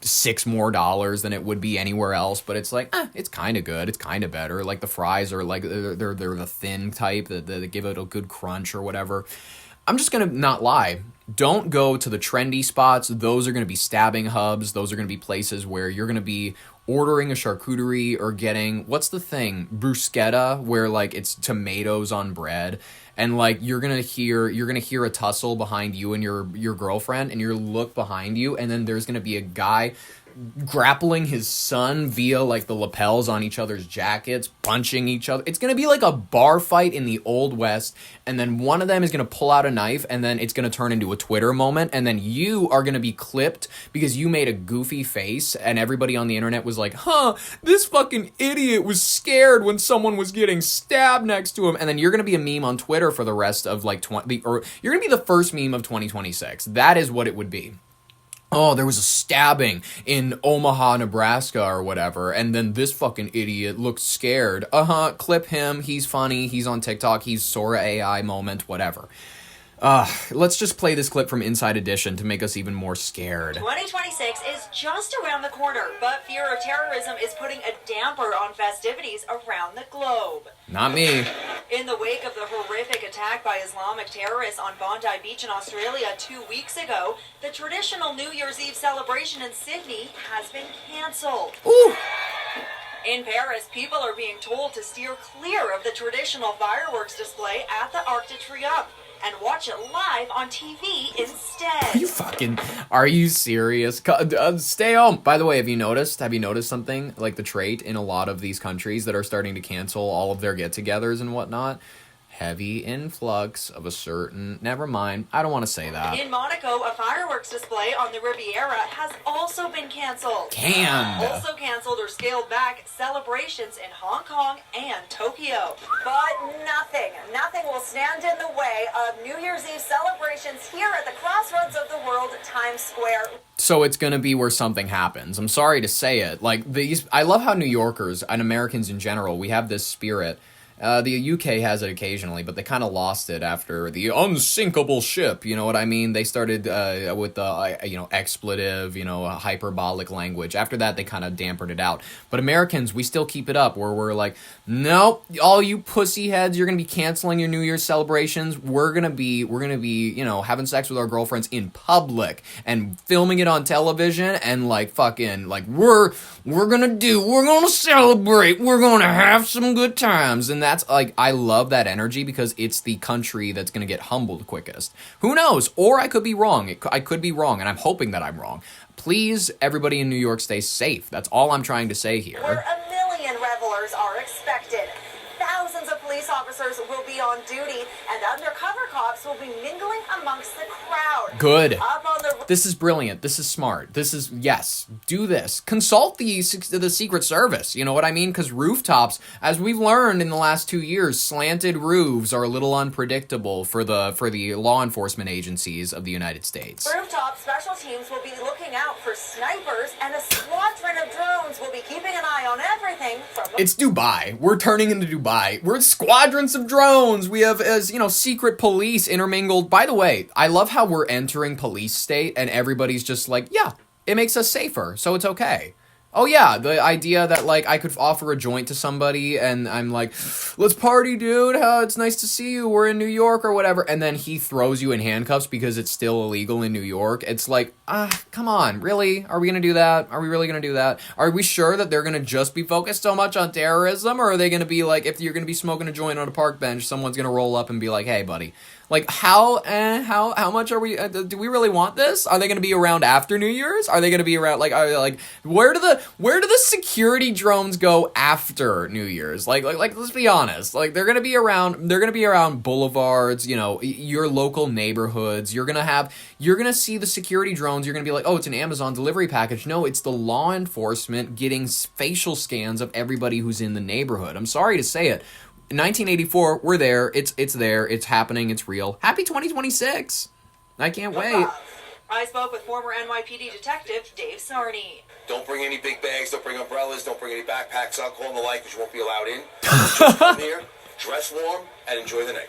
$6 more than it would be anywhere else, but it's like, it's kind of good, it's kind of better. Like the fries are like, they're the thin type that give it a good crunch or whatever. I'm just gonna not lie, don't go to the trendy spots. Those are gonna be stabbing hubs. Those are gonna be places where you're gonna be ordering a charcuterie or getting, what's the thing, bruschetta, where like it's tomatoes on bread, and like you're gonna hear a tussle behind you and your girlfriend, and you look behind you, and then there's gonna be a guy grappling his son via like the lapels on each other's jackets, punching each other. It's gonna be like a bar fight in the Old West, and then one of them is gonna pull out a knife, and then it's gonna turn into a Twitter moment, and then you are gonna be clipped because you made a goofy face, and everybody on the internet was like, huh, this fucking idiot was scared when someone was getting stabbed next to him, and then you're gonna be a meme on Twitter for the rest of like or you're gonna be the first meme of 2026. That is what it would be. Oh, there was a stabbing in Omaha, Nebraska or whatever, and then this fucking idiot looked scared. Clip him, he's funny, he's on TikTok, he's Sora AI moment, whatever. Let's just play this clip from Inside Edition to make us even more scared. 2026 is just around the corner, but fear of terrorism is putting a damper on festivities around the globe. Not me. In the wake of the horrific attack by Islamic terrorists on Bondi Beach in Australia 2 weeks ago, the traditional New Year's Eve celebration in Sydney has been cancelled. Ooh. In Paris, people are being told to steer clear of the traditional fireworks display at the Arc de Triomphe and watch it live on TV instead. Are you serious? Stay home. By the way, have you noticed something like the trait in a lot of these countries that are starting to cancel all of their get-togethers and whatnot? Heavy influx of a certain... Never mind. I don't want to say that. In Monaco, a fireworks display on the Riviera has also been canceled. Canned. Also canceled or scaled back celebrations in Hong Kong and Tokyo. But nothing will stand in the way of New Year's Eve celebrations here at the crossroads of the world, Times Square. So it's going to be where something happens. I'm sorry to say it. Like I love how New Yorkers and Americans in general, we have this spirit. The UK has it occasionally, but they kind of lost it after the unsinkable ship, you know what I mean? They started with the, expletive, hyperbolic language. After that, they kind of dampened it out. But Americans, we still keep it up, where we're like, nope, all you pussy heads, you're going to be canceling your New Year's celebrations. We're going to be, having sex with our girlfriends in public and filming it on television and we're going to celebrate. We're going to have some good times. And that's like, I love that energy because it's the country that's going to get humbled quickest. Who knows? Or I could be wrong. I could be wrong, and I'm hoping that I'm wrong. Please, everybody in New York, stay safe. That's all I'm trying to say here. Where 1 million revelers are expected. Thousands of police officers will be on duty, and undercover cops will be mingling amongst the crowd. Good. This is brilliant. This is smart. Yes, do this. Consult the Secret Service, you know what I mean? Because rooftops, as we've learned in the last 2 years, slanted roofs are a little unpredictable for the law enforcement agencies of the United States. Rooftop special teams will be looking out for snipers, and a squadron of drones will be keeping an eye on everything from... It's Dubai. We're turning into Dubai. We're squadrons of drones. We have, secret police intermingled. By the way, I love how we're entering police state and everybody's just like, yeah, it makes us safer, so it's okay. Oh yeah, the idea that like I could offer a joint to somebody and I'm like, let's party, dude. It's nice to see you. We're in New York or whatever. And then he throws you in handcuffs because it's still illegal in New York. It's like, come on, really? Are we going to do that? Are we really going to do that? Are we sure that they're going to just be focused so much on terrorism? Or are they going to be like, if you're going to be smoking a joint on a park bench, someone's going to roll up and be like, hey, buddy. Like, how much are we, do we really want this? Are they going to be around after New Year's? Are they going to be around, where do the security drones go after New Year's? Like, let's be honest. Like, they're going to be around boulevards, your local neighborhoods. You're going to see the security drones. You're going to be like, oh, it's an Amazon delivery package. No, it's the law enforcement getting facial scans of everybody who's in the neighborhood. I'm sorry to say it. 1984, we're there. It's there. It's happening. It's real. Happy 2026. I can't wait. I spoke with former NYPD detective Dave Sarney. Don't bring any big bags. Don't bring umbrellas. Don't bring any backpacks, alcohol, and the like, which you won't be allowed in. Just come here, dress warm, and enjoy the night.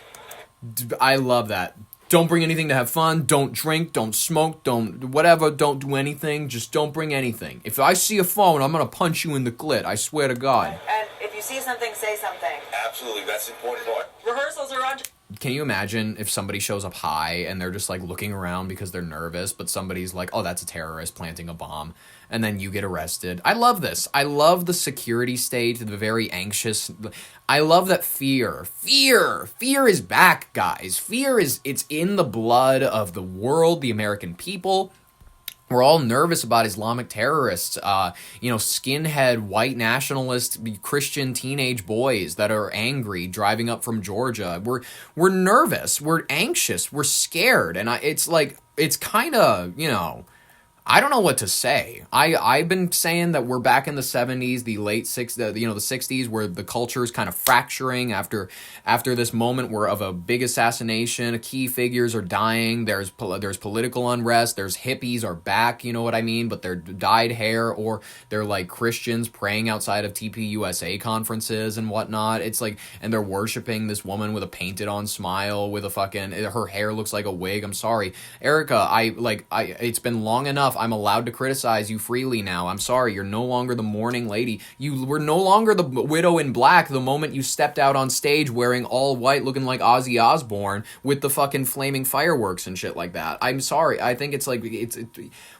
I love that. Don't bring anything to have fun. Don't drink. Don't smoke. Don't whatever. Don't do anything. Just don't bring anything. If I see a phone, I'm going to punch you in the clit. I swear to God. And if you see something, say something. Absolutely. That's the important part. Rehearsals are on... Can you imagine if somebody shows up high and they're just like looking around because they're nervous, but somebody's like, oh, that's a terrorist planting a bomb, and then you get arrested? I love this. I love the security state, the very anxious. I love that fear is back, guys. It's in the blood of the world, the American people. We're all nervous about Islamic terrorists, skinhead, white nationalist, Christian teenage boys that are angry driving up from Georgia. We're nervous. We're anxious. We're scared. And it's kind of, I don't know what to say. I've been saying that we're back in the 70s, the late 60s, the 60s, where the culture is kind of fracturing after this moment where of a big assassination, key figures are dying, there's political unrest, there's hippies are back, you know what I mean, but they're dyed hair, or they're like Christians praying outside of TPUSA conferences and whatnot. It's like, and they're worshiping this woman with a painted on smile with a fucking, her hair looks like a wig. I'm sorry, Erica, it's been long enough. I'm allowed to criticize you freely now. I'm sorry, you're no longer the mourning lady. You were no longer the widow in black the moment you stepped out on stage wearing all white, looking like Ozzy Osbourne with the fucking flaming fireworks and shit like that. I'm sorry. I think it's like it's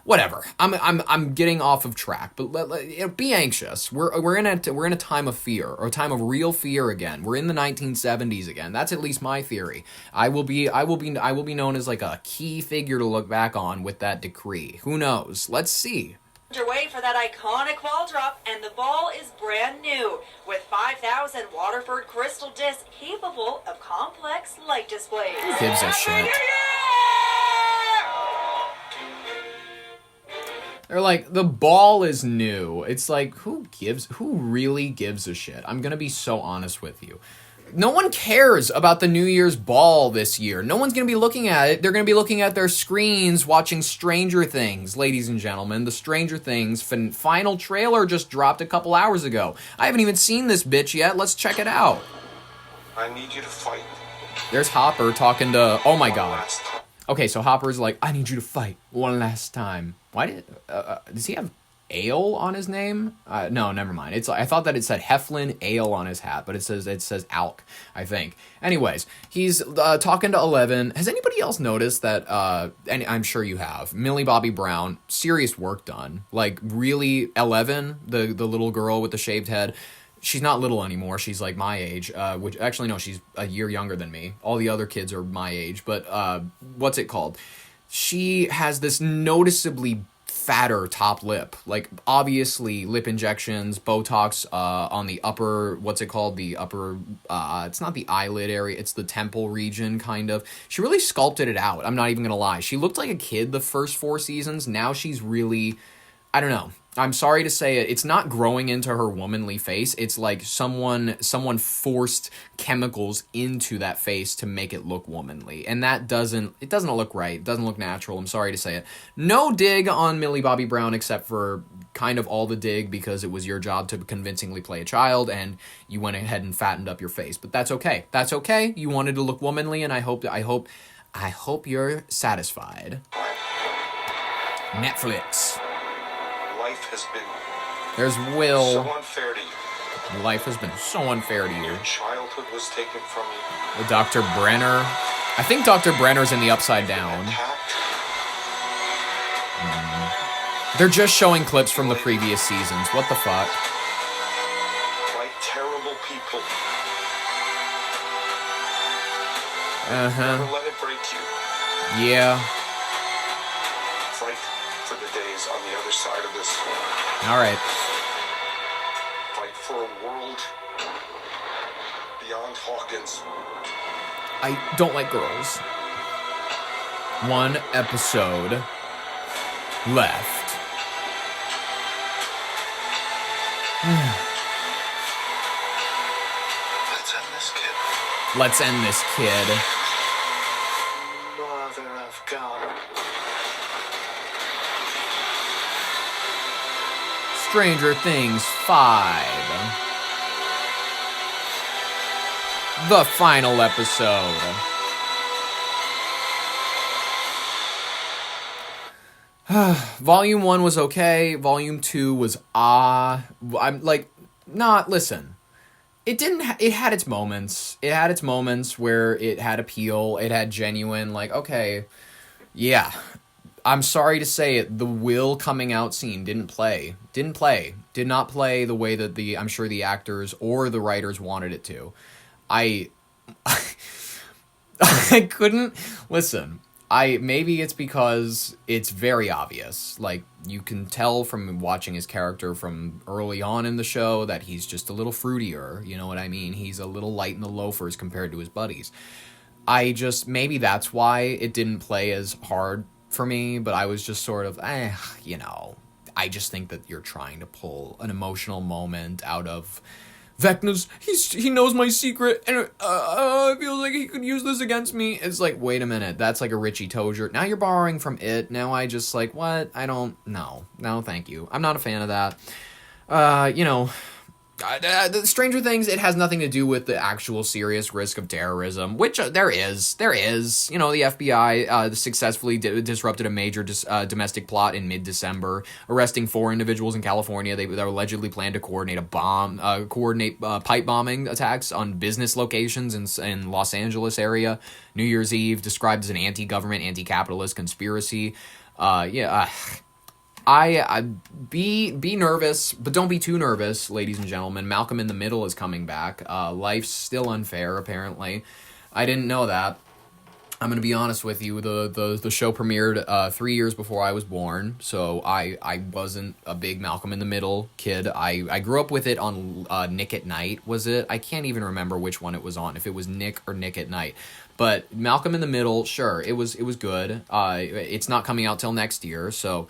whatever. I'm getting off of track, but be anxious. We're in a time of fear, or a time of real fear again. We're in the 1970s again. That's at least my theory. I will be known as like a key figure to look back on with that decree. Who knows? Let's see. Underway for that iconic ball drop, and the ball is brand new with 5,000 Waterford crystal discs capable of complex light displays. Who gives a shit? They're like, the ball is new. It's like, who really gives a shit? I'm gonna be so honest with you. No one cares about the New Year's ball this year. No one's going to be looking at it. They're going to be looking at their screens watching Stranger Things, ladies and gentlemen. The Stranger Things final trailer just dropped a couple hours ago. I haven't even seen this bitch yet. Let's check it out. I need you to fight. There's Hopper talking to... Oh my god. Okay, so Hopper's like, I need you to fight one last time. Why does he have ale on his name? No, never mind. I thought that it said Heflin Ale on his hat, but it says Alk, I think. Anyways, he's talking to 11. Has anybody else noticed that, and I'm sure you have, Millie Bobby Brown, serious work done. Like, really, 11, the little girl with the shaved head, she's not little anymore. She's like my age, which actually, no, she's a year younger than me. All the other kids are my age, but what's it called? She has this noticeably fatter top lip, like obviously lip injections, Botox on the upper, what's it called, the upper, it's not the eyelid area, it's the temple region, kind of. She really sculpted it out. I'm not even gonna lie, she looked like a kid the first 4 seasons. Now she's really, I don't know, I'm sorry to say it, it's not growing into her womanly face. It's like someone forced chemicals into that face to make it look womanly. And it doesn't look right. It doesn't look natural. I'm sorry to say it. No dig on Millie Bobby Brown, except for kind of all the dig because it was your job to convincingly play a child and you went ahead and fattened up your face. But that's okay. That's okay. You wanted to look womanly, and I hope you're satisfied. Netflix. Life has been There's Will. so unfair to you. Life has been so unfair to you. Your childhood was taken from you. The Dr. Brenner. I think Dr. Brenner's in the Upside Down. They're just showing clips from the previous seasons. What the fuck? Like terrible people. Uh-huh. Never let it break you. Yeah. Fight for the days on the other side of this. Alright. Fight for a world beyond Hawkins. I don't like girls. 1 episode left. Let's end this, kid. Let's end this, kid. Mother of God. Stranger Things 5. The final episode. Volume 1 was okay. Volume 2 was I'm like, listen. It had its moments. It had its moments where it had appeal. It had genuine, like, okay, yeah. I'm sorry to say it, the Will coming out scene did not play the way that I'm sure the actors or the writers wanted it to. I couldn't, listen, Maybe it's because it's very obvious. Like, you can tell from watching his character from early on in the show that he's just a little fruitier, you know what I mean? He's a little light in the loafers compared to his buddies. Maybe that's why it didn't play as hard for me, but I was just sort of, you know, I just think that you're trying to pull an emotional moment out of Vecna's, he knows my secret, and it feels like he could use this against me. It's like, wait a minute, that's like a Richie Tozier. Now you're borrowing from it. Now I just like, what? I don't, no, thank you. I'm not a fan of that. You know, the Stranger Things, it has nothing to do with the actual serious risk of terrorism, which there is. You know, the FBI successfully disrupted a major domestic plot in mid-December, arresting 4 individuals in California. They allegedly planned to coordinate pipe bombing attacks on business locations in Los Angeles area. New Year's Eve, described as an anti-government, anti-capitalist conspiracy. Be nervous, but don't be too nervous, ladies and gentlemen. Malcolm in the Middle is coming back. Life's still unfair, apparently. I didn't know that. I'm gonna be honest with you. The show premiered 3 years before I was born, so I wasn't a big Malcolm in the Middle kid. I grew up with it on Nick at Night. Was it? I can't even remember which one it was on. If it was Nick or Nick at Night. But Malcolm in the Middle, sure, it was good. It's not coming out till next year, so.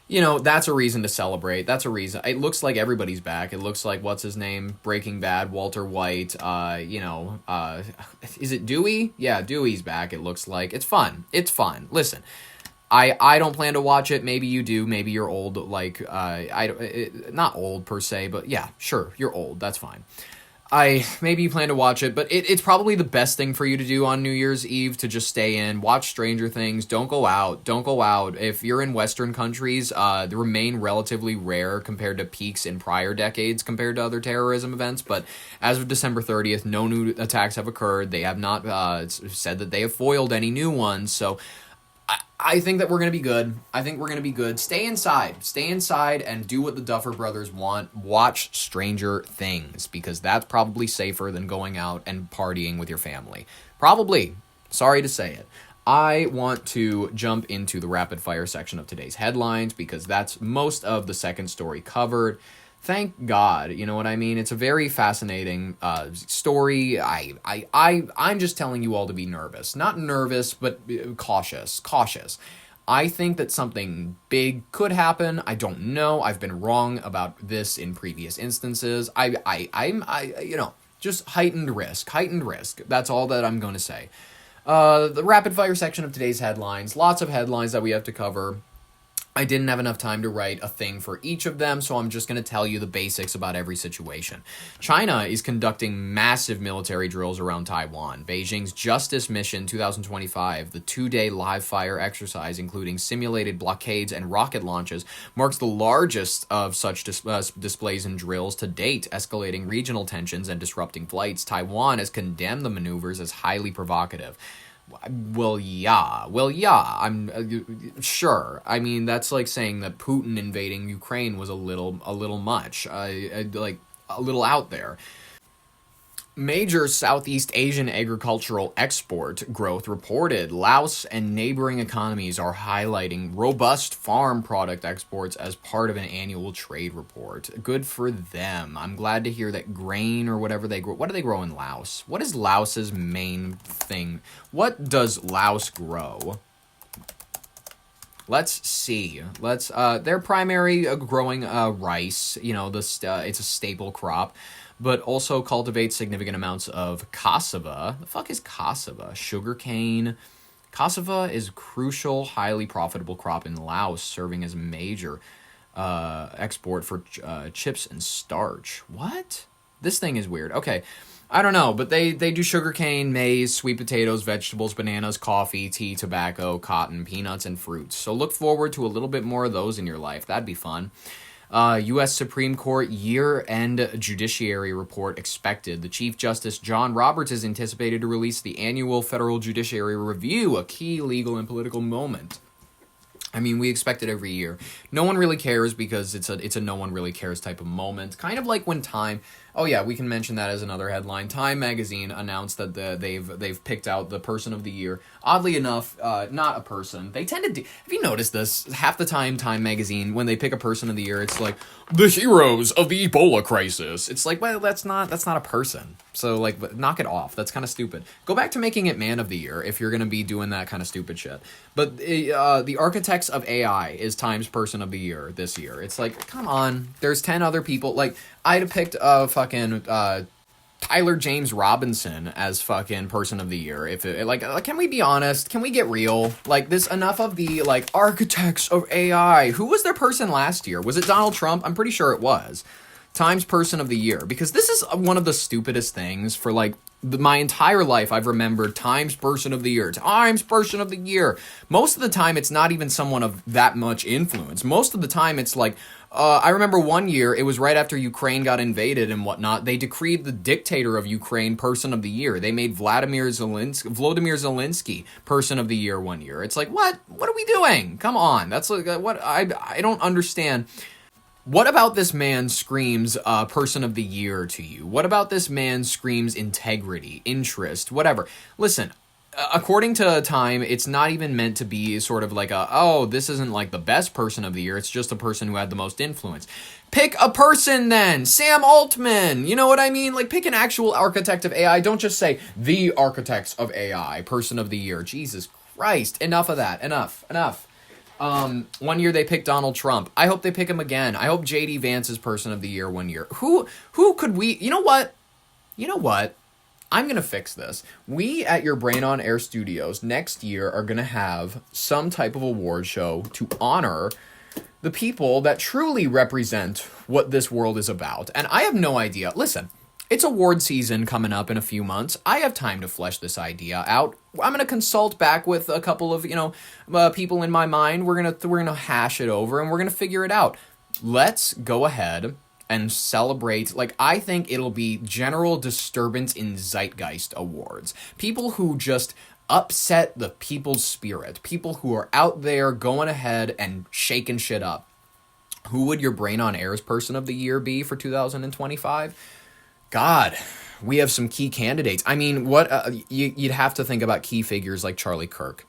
You know, that's a reason to celebrate. That's a reason. It looks like everybody's back. It looks like, what's his name? Breaking Bad, Walter White, is it Dewey? Yeah, Dewey's back, it looks like. It's fun. Listen, I don't plan to watch it. Maybe you do. Maybe you're old, like, not old per se, but yeah, sure, you're old. That's fine. Maybe you plan to watch it, but it's probably the best thing for you to do on New Year's Eve, to just stay in, watch Stranger Things, don't go out. If you're in Western countries, they remain relatively rare compared to peaks in prior decades compared to other terrorism events, but as of December 30th, no new attacks have occurred. They have not said that they have foiled any new ones, so I think that we're going to be good. Stay inside and do what the Duffer Brothers want. Watch Stranger Things, because that's probably safer than going out and partying with your family. Probably. Sorry to say it. I want to jump into the rapid fire section of today's headlines, because that's most of the second story covered. Thank God, you know what I mean? It's a very fascinating story. I'm just telling you all to be nervous. Not nervous, but cautious. I think that something big could happen. I don't know. I've been wrong about this in previous instances. I'm just heightened risk. That's all that I'm going to say. The rapid fire section of today's headlines. Lots of headlines that we have to cover. I didn't have enough time to write a thing for each of them, so I'm just going to tell you the basics about every situation. China is conducting massive military drills around Taiwan. Beijing's Justice Mission 2025, the 2-day live-fire exercise, including simulated blockades and rocket launches, marks the largest of such displays and drills to date, escalating regional tensions and disrupting flights. Taiwan has condemned the maneuvers as highly provocative. Well, yeah, I'm sure. I mean, that's like saying that Putin invading Ukraine was a little much, like a little out there. Major Southeast Asian agricultural export growth reported. Laos and neighboring economies are highlighting robust farm product exports as part of an annual trade report. Good for them. I'm glad to hear that grain or whatever they grow. What do they grow in Laos? What is Laos's main thing? What does Laos grow? Let's see. Their primary growing rice. You know, it's a staple crop, but also cultivates significant amounts of cassava. The fuck is cassava? Sugarcane. Cassava is a crucial, highly profitable crop in Laos, serving as a major export for chips and starch. What? This thing is weird. Okay, I don't know, but they do sugarcane, maize, sweet potatoes, vegetables, bananas, coffee, tea, tobacco, cotton, peanuts, and fruits. So look forward to a little bit more of those in your life. That'd be fun. U.S. Supreme Court year-end judiciary report expected. The Chief Justice John Roberts is anticipated to release the annual Federal Judiciary Review, a key legal and political moment. I mean, we expect it every year. No one really cares because it's a no one really cares type of moment. Kind of like when Time. Oh yeah, we can mention that as another headline. Time magazine announced that they've picked out the person of the year. Oddly enough, not a person. They tend to do. Have you noticed this? Half the time, Time magazine, when they pick a person of the year, it's like the heroes of the Ebola crisis. It's like, well, that's not a person. So like, knock it off. That's kind of stupid. Go back to making it man of the year if you're gonna be doing that kind of stupid shit. But the architects of AI is Time's person of the year this year. It's like, come on. There's 10 other people. Like, I'd have picked fucking Tyler James Robinson as fucking person of the year. If it, like, can we be honest? Can we get real? Like, this enough of the like architects of AI. Who was their person last year? Was it Donald Trump? I'm pretty sure it was. Times person of the year, because this is one of the stupidest things for like my entire life. I've remembered Times person of the year, Times person of the year. Most of the time it's not even someone of that much influence. Most of the time it's like, I remember one year, it was right after Ukraine got invaded and whatnot, they decreed the dictator of Ukraine person of the year. They made Volodymyr Zelensky person of the year one year. It's like, what are we doing? Come on. That's like, what I don't understand. What about this man screams person of the year to you? What about this man screams integrity, interest, whatever? Listen, according to Time, it's not even meant to be sort of like this isn't like the best person of the year. It's just a person who had the most influence. Pick a person then. Sam Altman. You know what I mean? Like, pick an actual architect of AI. Don't just say the architects of AI, person of the year. Jesus Christ. Enough of that. Enough. One year they picked Donald Trump. I hope they pick him again. I hope JD Vance is person of the year one year. Who could we, you know what? I'm going to fix this. We at Your Brain on Air Studios next year are going to have some type of award show to honor the people that truly represent what this world is about. And I have no idea. Listen, it's award season coming up in a few months. I have time to flesh this idea out. I'm going to consult back with a couple of, people in my mind. We're going to hash it over and we're going to figure it out. Let's go ahead and celebrate. Like, I think it'll be General Disturbance in Zeitgeist Awards. People who just upset the people's spirit. People who are out there going ahead and shaking shit up. Who would your Brain on Air's person of the year be for 2025? God, we have some key candidates. I mean, you'd have to think about key figures like Charlie Kirk.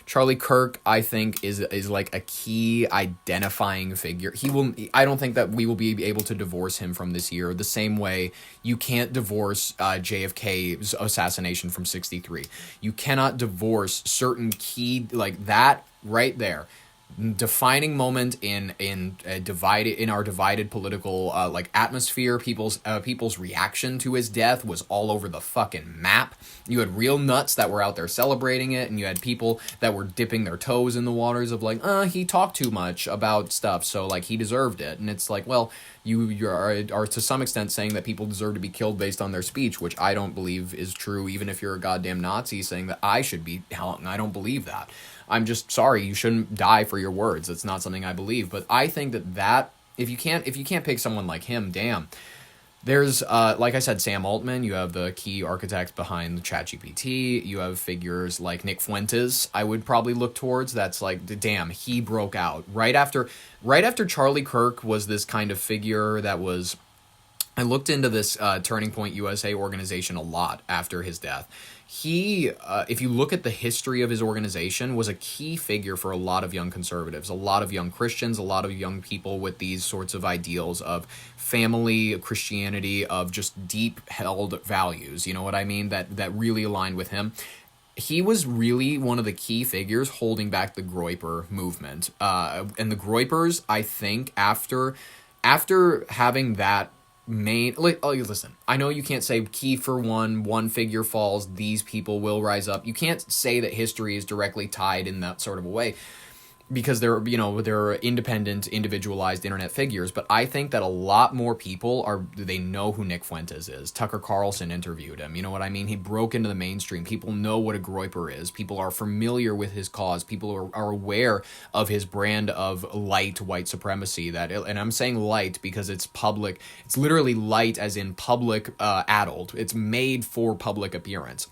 Charlie Kirk, I think, is like a key identifying figure. I don't think that we will be able to divorce him from this year the same way you can't divorce JFK's assassination from 1963. You cannot divorce certain key, like that right there. Defining moment in our divided political atmosphere. People's reaction to his death was all over the fucking map. You had real nuts that were out there celebrating it, and you had people that were dipping their toes in the waters of like, he talked too much about stuff, so like he deserved it. And it's like, well, you are to some extent saying that people deserve to be killed based on their speech, which I don't believe is true. Even if you're a goddamn Nazi saying that I should be hung, I don't believe that. I'm just sorry, you shouldn't die for your words. It's not something I believe. But I think that if you can't pick someone like him, damn. There's like I said, Sam Altman. You have the key architect behind ChatGPT. You have figures like Nick Fuentes. I would probably look towards. That's like, damn, he broke out right after Charlie Kirk was this kind of figure that was. I looked into this Turning Point USA organization a lot after his death. He, if you look at the history of his organization, was a key figure for a lot of young conservatives, a lot of young Christians, a lot of young people with these sorts of ideals of family, Christianity, of just deep-held values, you know what I mean, that really aligned with him. He was really one of the key figures holding back the Groyper movement. And the Groypers, I think, after having that listen, I know you can't say key for one figure falls, these people will rise up. You can't say that history is directly tied in that sort of a way because they're independent, individualized internet figures. But I think that a lot more people they know who Nick Fuentes is. Tucker Carlson interviewed him. You know what I mean? He broke into the mainstream. People know what a Groyper is. People are familiar with his cause. People are aware of his brand of light white supremacy. And I'm saying light because it's public. It's literally light as in public adult. It's made for public appearance.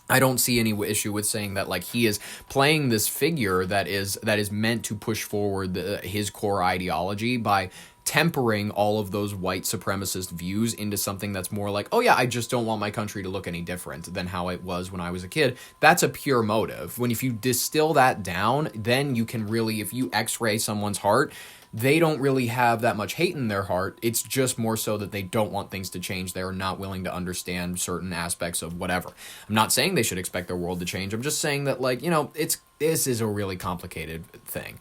I don't see any issue with saying that, like, he is playing this figure that is meant to push forward his core ideology by tempering all of those white supremacist views into something that's more like, oh yeah, I just don't want my country to look any different than how it was when I was a kid. That's a pure motive. When if you distill that down, then you can really, if you x-ray someone's heart, they don't really have that much hate in their heart. It's just more so that they don't want things to change. They're not willing to understand certain aspects of whatever. I'm not saying they should expect their world to change. I'm just saying that, like, this is a really complicated thing.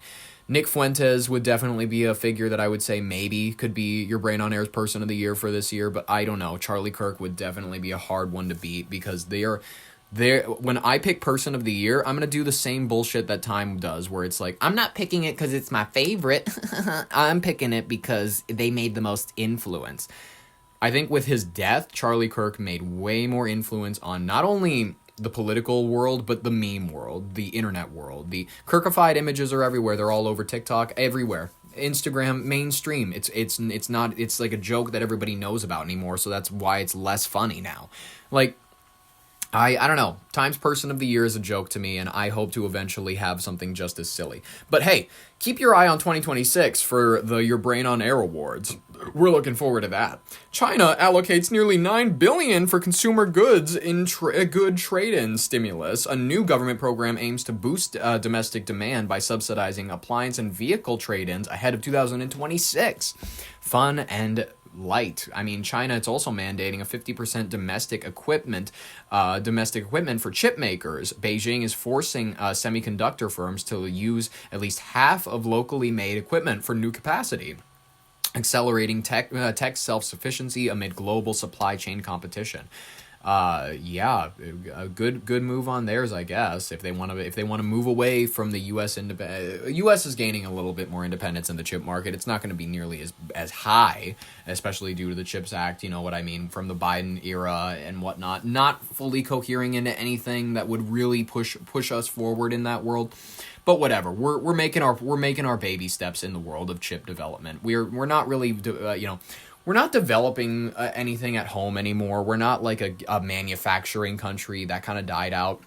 Nick Fuentes would definitely be a figure that I would say maybe could be your Brain on Air's Person of the Year for this year, but I don't know. Charlie Kirk would definitely be a hard one to beat because they're when I pick Person of the Year, I'm going to do the same bullshit that Time does, where it's like, I'm not picking it because it's my favorite. I'm picking it because they made the most influence. I think with his death, Charlie Kirk made way more influence on not only the political world, but the meme world, the internet world. The Kirkified images are everywhere. They're all over TikTok, everywhere. Instagram, mainstream. It's like a joke that everybody knows about anymore, so that's why it's less funny now. Like, I don't know. Time's Person of the Year is a joke to me, and I hope to eventually have something just as silly. But hey, keep your eye on 2026 for the Your Brain on Air Awards. We're looking forward to that. China allocates nearly $9 billion for consumer goods in good trade-in stimulus. A new government program aims to boost domestic demand by subsidizing appliance and vehicle trade-ins ahead of 2026. Fun and light. I mean, China, it's also mandating a 50% domestic equipment for chip makers. Beijing is forcing semiconductor firms to use at least half of locally made equipment for new capacity, accelerating tech self-sufficiency amid global supply chain competition. Yeah, a good move on theirs, I guess. If they want to move away from the U.S. U.S. is gaining a little bit more independence in the chip market. It's not going to be nearly as high, especially due to the CHIPS Act. You know what I mean, from the Biden era and whatnot. Not fully cohering into anything that would really push us forward in that world. But whatever, we're making our baby steps in the world of chip development. We're not really we're not developing anything at home anymore. We're not like a manufacturing country. That kind of died out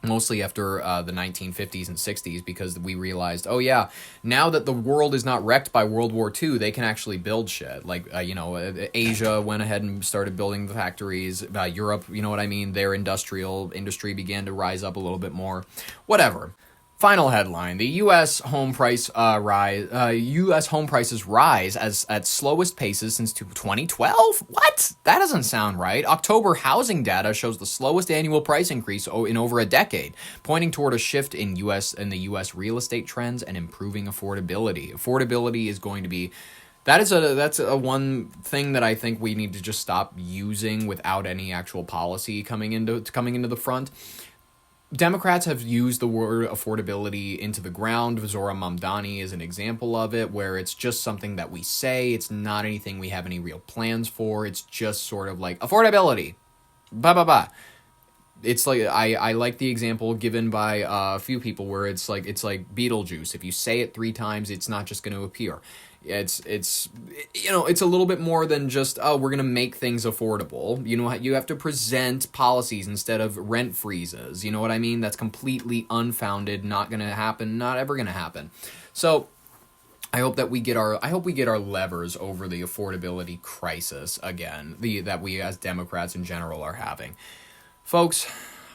mostly after the 1950s and 60s because we realized, oh yeah, now that the world is not wrecked by World War II, they can actually build shit. Like, Asia went ahead and started building the factories. Europe, you know what I mean? Their industry began to rise up a little bit more. Whatever. Final headline: the U.S. home prices rise at slowest paces since 2012. What? That doesn't sound right. October housing data shows the slowest annual price increase in over a decade, pointing toward a shift in the U.S. real estate trends and improving affordability. Affordability is going to be. That's a one thing that I think we need to just stop using without any actual policy coming into the front. Democrats have used the word affordability into the ground. Zora Mamdani is an example of it, where it's just something that we say. It's not anything we have any real plans for. It's just sort of like affordability. Ba. It's like I like the example given by a few people where it's like Beetlejuice. If you say it 3 times, it's not just going to appear. It's a little bit more than just, oh, we're going to make things affordable. You have to present policies instead of rent freezes. You know what I mean? That's completely unfounded, not going to happen, not ever going to happen. So I hope we get our levers over the affordability crisis again, that we as Democrats in general are having. Folks,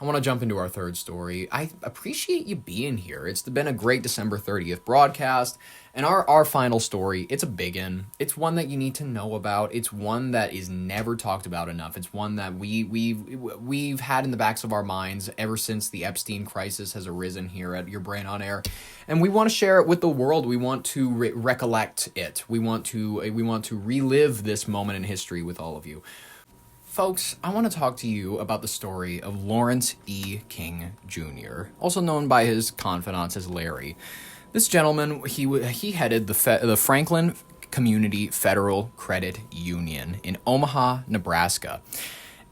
I want to jump into our third story. I appreciate you being here. It's been a great December 30th broadcast. And our final story, it's a big one. It's one that you need to know about. It's one that is never talked about enough. It's one that we've had in the backs of our minds ever since the Epstein crisis has arisen here at Your Brain on Air. And we want to share it with the world. We want to recollect it. We want to relive this moment in history with all of you. Folks, I want to talk to you about the story of Lawrence E. King Jr., also known by his confidants as Larry. This gentleman, he headed the Franklin Community Federal Credit Union in Omaha, Nebraska.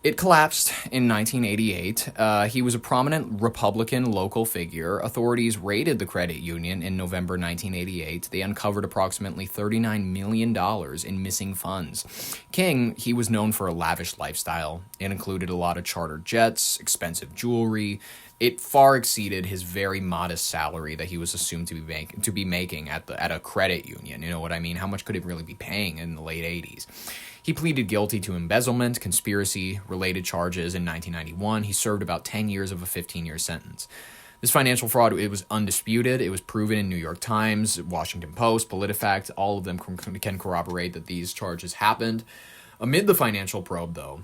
It collapsed in 1988. He was a prominent Republican local figure. Authorities raided the credit union in November 1988. They uncovered approximately $39 million in missing funds. King, he was known for a lavish lifestyle. It included a lot of chartered jets, expensive jewelry. It far exceeded his very modest salary that he was assumed to be making at a credit union. You know what I mean? How much could he really be paying in the late 80s? He pleaded guilty to embezzlement, conspiracy-related charges in 1991. He served about 10 years of a 15-year sentence. This financial fraud, it was undisputed. It was proven in New York Times, Washington Post, PolitiFact. All of them can corroborate that these charges happened. Amid the financial probe, though,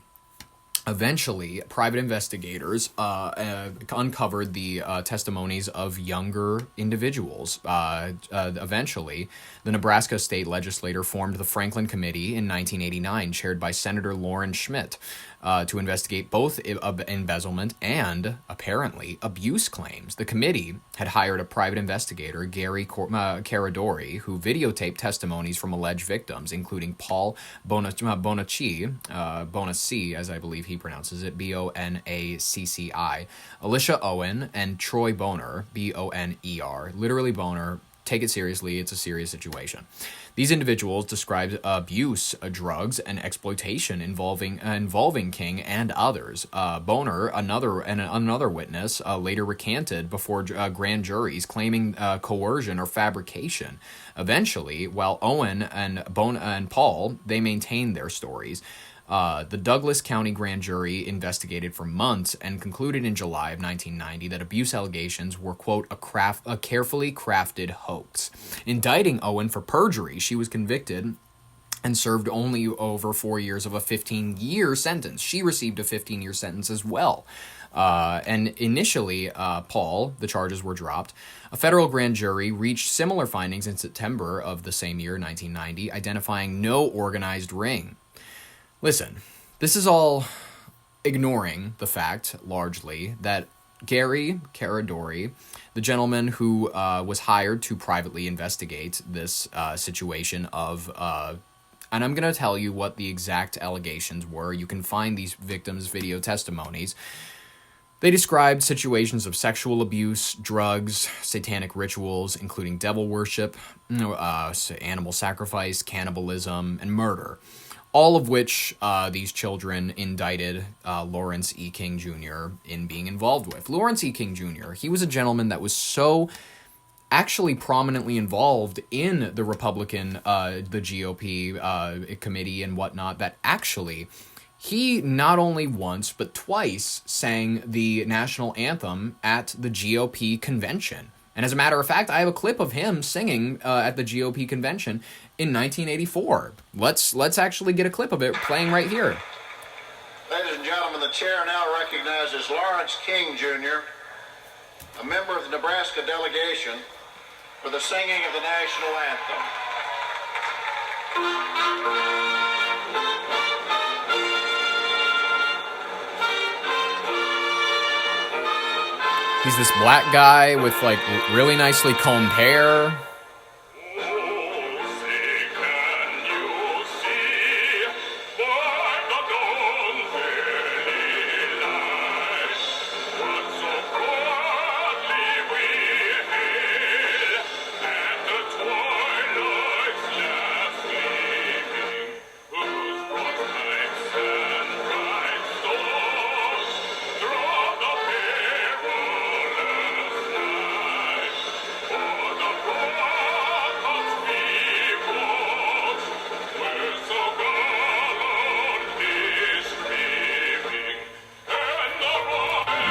eventually, private investigators uncovered the testimonies of younger individuals. Eventually, the Nebraska state legislature formed the Franklin Committee in 1989, chaired by Senator Loren Schmidt, to investigate both embezzlement and, apparently, abuse claims. The committee had hired a private investigator, Gary Caradori, who videotaped testimonies from alleged victims, including Paul Bonacci, as I believe he pronounces it, Bonacci, Alicia Owen, and Troy Boner, Boner, literally Boner. Take it seriously, it's a serious situation. These individuals described abuse, drugs, and exploitation involving King and others. Boner, another witness, later recanted before grand juries, claiming coercion or fabrication. Eventually, while Owen and Paul, they maintained their stories. The Douglas County grand jury investigated for months and concluded in July of 1990 that abuse allegations were, quote, a carefully crafted hoax. Indicting Owen for perjury, she was convicted and served only over 4 years of a 15-year sentence. She received a 15-year sentence as well. And initially, Paul, the charges were dropped. A federal grand jury reached similar findings in September of the same year, 1990, identifying no organized ring. Listen, this is all ignoring the fact, largely, that Gary Caradori, the gentleman who was hired to privately investigate this situation of... and I'm going to tell you what the exact allegations were. You can find these victims' video testimonies. They described situations of sexual abuse, drugs, satanic rituals, including devil worship, animal sacrifice, cannibalism, and murder. All of which these children indicted Lawrence E. King Jr. in being involved with. Lawrence E. King Jr., he was a gentleman that was so actually prominently involved in the Republican, the GOP committee and whatnot, that actually he not only once but twice sang the national anthem at the GOP convention. And as a matter of fact, I have a clip of him singing at the GOP convention in 1984. Let's actually get a clip of it playing right here. Ladies and gentlemen, the chair now recognizes Lawrence King Jr., a member of the Nebraska delegation, for the singing of the national anthem. He's this black guy with, like, really nicely combed hair.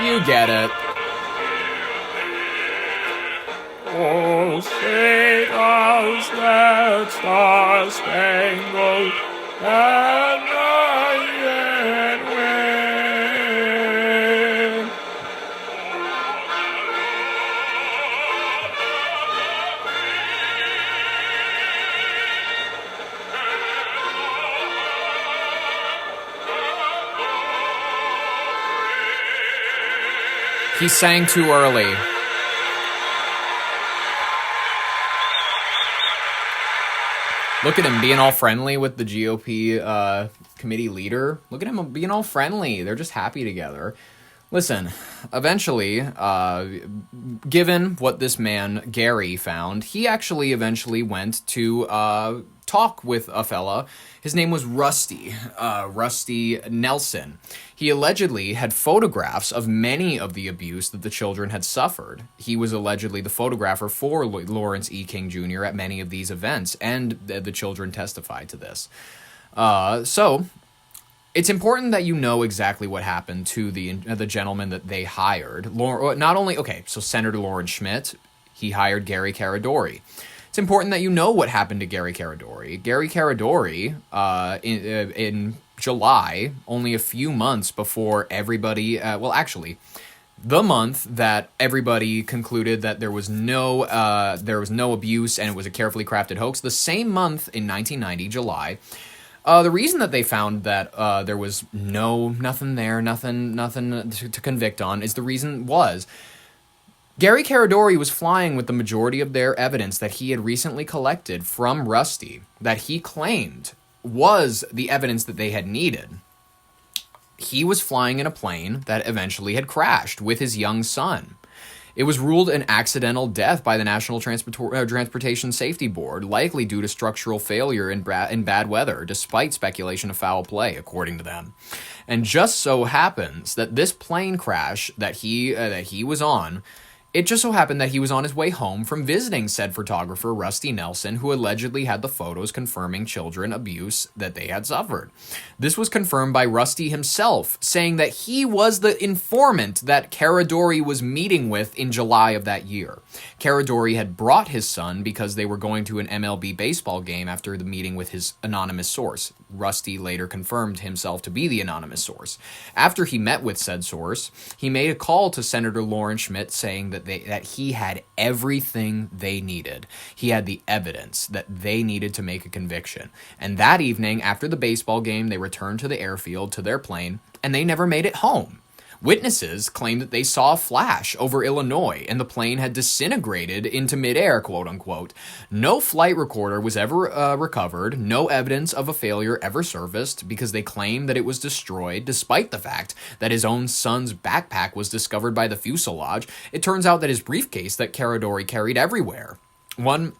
You get it. Oh, say does that star-spangled banner yet wave? He sang too early. Look at him being all friendly with the GOP committee leader. Look at him being all friendly. They're just happy together. Listen, eventually, given what this man, Gary, found, he actually eventually went to talk with a fella. His name was Rusty Nelson. He allegedly had photographs of many of the abuse that the children had suffered. He was allegedly the photographer for Lawrence E. King Jr. at many of these events, and the children testified to this. So, it's important that you know exactly what happened to the gentleman that they hired. Not only, so Senator Lawrence Schmidt, he hired Gary Caradori. It's important that you know what happened to Gary Caradori. Gary Caradori, in July, only a few months before everybody, the month that everybody concluded that there was no abuse and it was a carefully crafted hoax, the same month in 1990, July, the reason that they found that there was nothing to convict on is Gary Caradori was flying with the majority of their evidence that he had recently collected from Rusty, that he claimed was the evidence that they had needed. He was flying in a plane that eventually had crashed with his young son. It was ruled an accidental death by the National Transportation Safety Board, likely due to structural failure in bad weather, despite speculation of foul play, according to them. And just so happens that this plane crash that he was on, it just so happened that he was on his way home from visiting said photographer Rusty Nelson, who allegedly had the photos confirming children abuse that they had suffered. This was confirmed by Rusty himself, saying that he was the informant that Caradori was meeting with in July of that year. Caradori had brought his son because they were going to an MLB baseball game after the meeting with his anonymous source. Rusty later confirmed himself to be the anonymous source. After he met with said source, he made a call to Senator Lawrence Schmidt saying that he had everything they needed. He had the evidence that they needed to make a conviction. And that evening, after the baseball game, they returned to the airfield to their plane, and they never made it home. Witnesses claimed that they saw a flash over Illinois and the plane had disintegrated into midair, quote unquote. No flight recorder was ever recovered. No evidence of a failure ever surfaced because they claimed that it was destroyed, despite the fact that his own son's backpack was discovered by the fuselage. It turns out that his briefcase that Caradori carried everywhere, one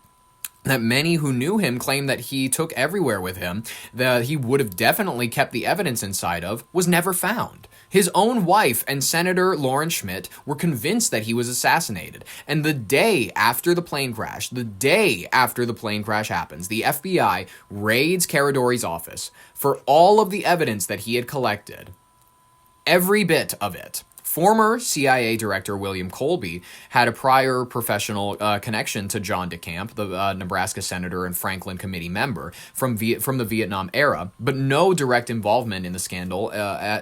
that many who knew him claimed that he took everywhere with him, that he would have definitely kept the evidence inside of, was never found. His own wife and Senator Lawrence Schmidt were convinced that he was assassinated. And the day after the plane crash happens, the FBI raids Caradori's office for all of the evidence that he had collected. Every bit of it. Former CIA Director William Colby had a prior professional connection to John DeCamp, the Nebraska senator and Franklin Committee member from the Vietnam era, but no direct involvement in the scandal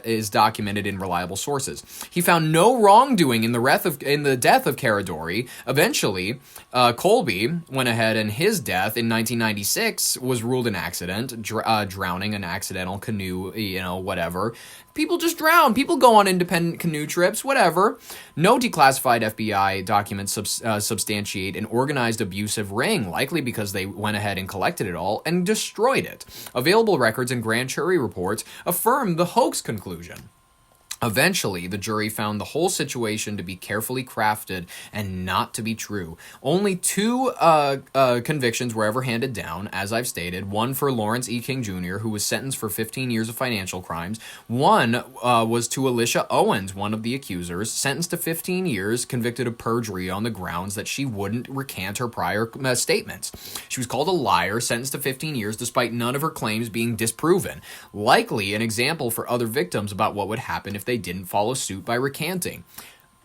is documented in reliable sources. He found no wrongdoing in the death of Caradori. Eventually, Colby went ahead, and his death in 1996 was ruled an accident, drowning, an accidental canoe, whatever. People just drown. People go on independent canoe trips, whatever. No declassified FBI documents substantiate an organized abusive ring, likely because they went ahead and collected it all and destroyed it. Available records and grand jury reports affirm the hoax conclusion. Eventually, the jury found the whole situation to be carefully crafted and not to be true. Only two convictions were ever handed down, as I've stated. One for Lawrence E. King Jr., who was sentenced for 15 years of financial crimes. One was to Alicia Owens, one of the accusers, sentenced to 15 years, convicted of perjury on the grounds that she wouldn't recant her prior statements. She was called a liar, sentenced to 15 years, despite none of her claims being disproven. Likely an example for other victims about what would happen if they didn't follow suit by recanting,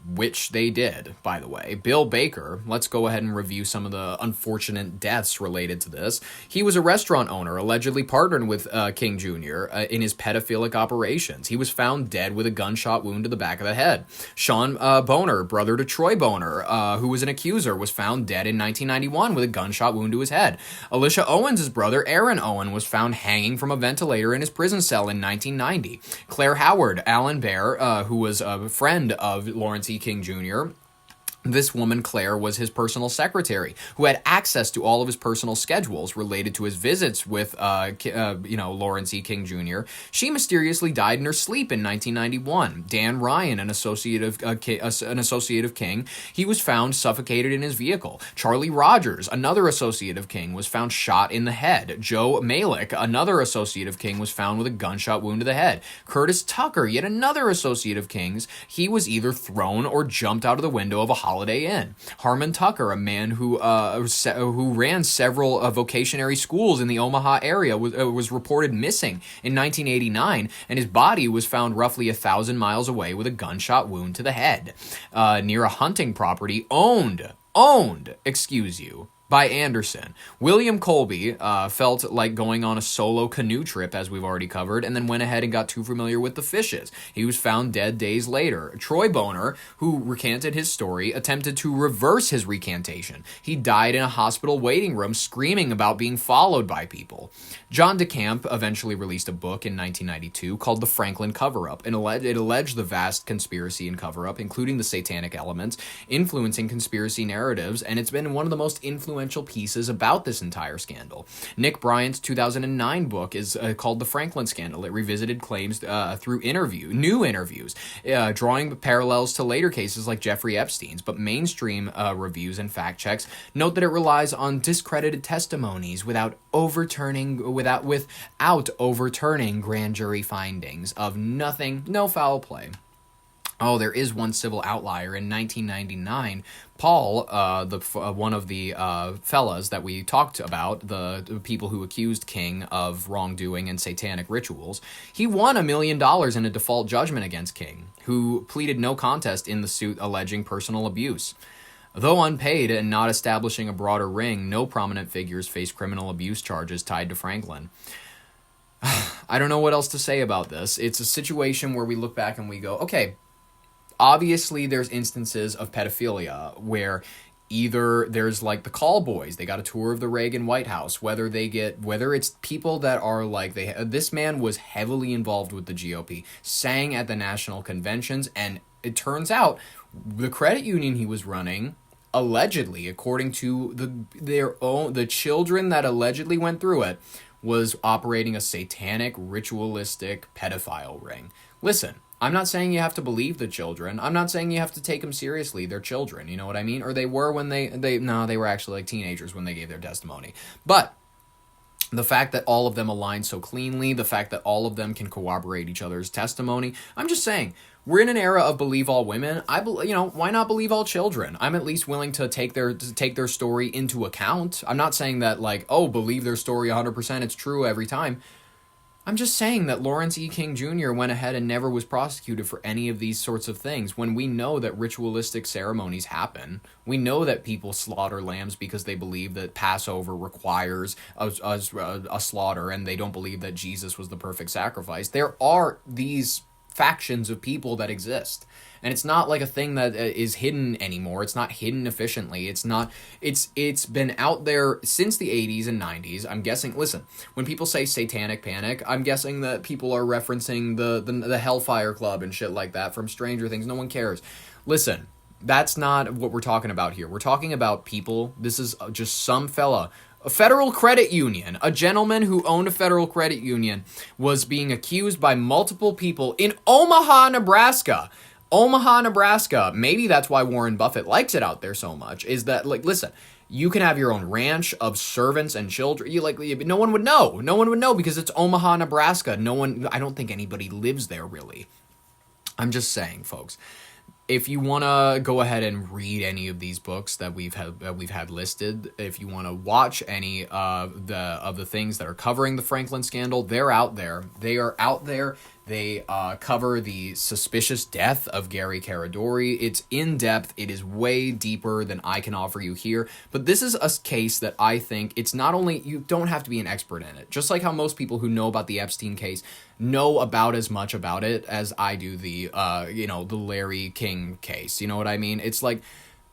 which they did, by the way. Bill Baker, let's go ahead and review some of the unfortunate deaths related to this. He was a restaurant owner, allegedly partnered with King Jr. In his pedophilic operations. He was found dead with a gunshot wound to the back of the head. Sean Boner, brother to Troy Boner, who was an accuser, was found dead in 1991 with a gunshot wound to his head. Alicia Owens' brother, Aaron Owen, was found hanging from a ventilator in his prison cell in 1990. Claire Howard, Alan Bear, who was a friend of Lawrence E. King Jr., This woman, Claire, was his personal secretary, who had access to all of his personal schedules related to his visits with, Lawrence E. King Jr. She mysteriously died in her sleep in 1991. Dan Ryan, an associate of King, he was found suffocated in his vehicle. Charlie Rogers, another associate of King, was found shot in the head. Joe Malick, another associate of King, was found with a gunshot wound to the head. Curtis Tucker, yet another associate of King's, he was either thrown or jumped out of the window of a Holiday Inn. Harmon Tucker, a man who ran several vocationary schools in the Omaha area, was reported missing in 1989, and his body was found roughly 1,000 miles away with a gunshot wound to the head, near a hunting property owned, by Anderson. William Colby felt like going on a solo canoe trip, as we've already covered, and then went ahead and got too familiar with the fishes. He was found dead days later. Troy Boner, who recanted his story, attempted to reverse his recantation. He died in a hospital waiting room screaming about being followed by people. John DeCamp eventually released a book in 1992 called The Franklin Cover-Up, and it alleged the vast conspiracy and cover-up, including the satanic elements, influencing conspiracy narratives, and it's been one of the most influential pieces about this entire scandal. Nick Bryant's 2009 book is called The Franklin Scandal. It revisited claims through new interviews, drawing parallels to later cases like Jeffrey Epstein's, but mainstream reviews and fact checks note that it relies on discredited testimonies without overturning grand jury findings of no foul play. Oh, there is one civil outlier. In 1999, Paul, one of the fellas that we talked about, the people who accused King of wrongdoing and satanic rituals, he won $1 million in a default judgment against King, who pleaded no contest in the suit alleging personal abuse. Though unpaid and not establishing a broader ring, no prominent figures face criminal abuse charges tied to Franklin. I don't know what else to say about this. It's a situation where we look back and we go, okay, obviously there's instances of pedophilia where either there's like the call boys, they got a tour of the Reagan White House, whether it's people that are like, this man was heavily involved with the GOP, sang at the national conventions, and it turns out the credit union he was running, allegedly, according to the children that allegedly went through it, was operating a satanic, ritualistic pedophile ring. Listen, I'm not saying you have to believe the children. I'm not saying you have to take them seriously. They're children, you know what I mean? Or they were when they were actually like teenagers when they gave their testimony. But the fact that all of them align so cleanly, the fact that all of them can corroborate each other's testimony, I'm just saying, we're in an era of believe all women. Why not believe all children? I'm at least willing to take their story into account. I'm not saying that believe their story 100%, it's true every time. I'm just saying that Lawrence E. King Jr. went ahead and never was prosecuted for any of these sorts of things. When we know that ritualistic ceremonies happen, we know that people slaughter lambs because they believe that Passover requires a slaughter, and they don't believe that Jesus was the perfect sacrifice. There are these factions of people that exist. And it's not like a thing that is hidden anymore. It's not hidden efficiently. It's been out there since the 80s and 90s. I'm guessing, listen, when people say satanic panic, I'm guessing that people are referencing the Hellfire Club and shit like that from Stranger Things. No one cares. Listen, that's not what we're talking about here. We're talking about people. This is just some fella. A federal credit union, a gentleman who owned a federal credit union, was being accused by multiple people in Omaha, Nebraska. Maybe that's why Warren Buffett likes it out there so much, is that, listen, you can have your own ranch of servants and children. No one would know. No one would know because it's Omaha, Nebraska. I don't think anybody lives there, really. I'm just saying, folks. If you want to go ahead and read any of these books that we've had listed, if you want to watch any of the things that are covering the Franklin scandal, they're out there. They are out there. They cover the suspicious death of Gary Caradori. It's in-depth. It is way deeper than I can offer you here. But this is a case that I think it's not only, you don't have to be an expert in it. Just like how most people who know about the Epstein case know about as much about it as I do the Larry King case. You know what I mean? It's like,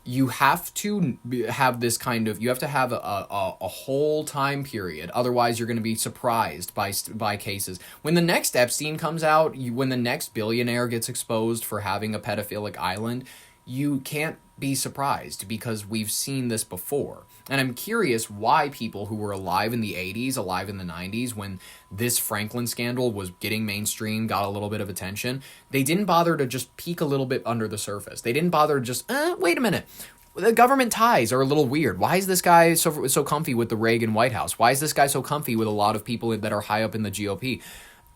you have to have this kind of, you have to have a whole time period. Otherwise, you're going to be surprised by cases. When the next Epstein comes out, when the next billionaire gets exposed for having a pedophilic island, you can't be surprised because we've seen this before. And I'm curious why people who were alive in the 80s, alive in the 90s, when this Franklin scandal was getting mainstream, got a little bit of attention, they didn't bother to just peek a little bit under the surface. They didn't bother to just, wait a minute. The government ties are a little weird. Why is this guy so comfy with the Reagan White House? Why is this guy so comfy with a lot of people that are high up in the GOP?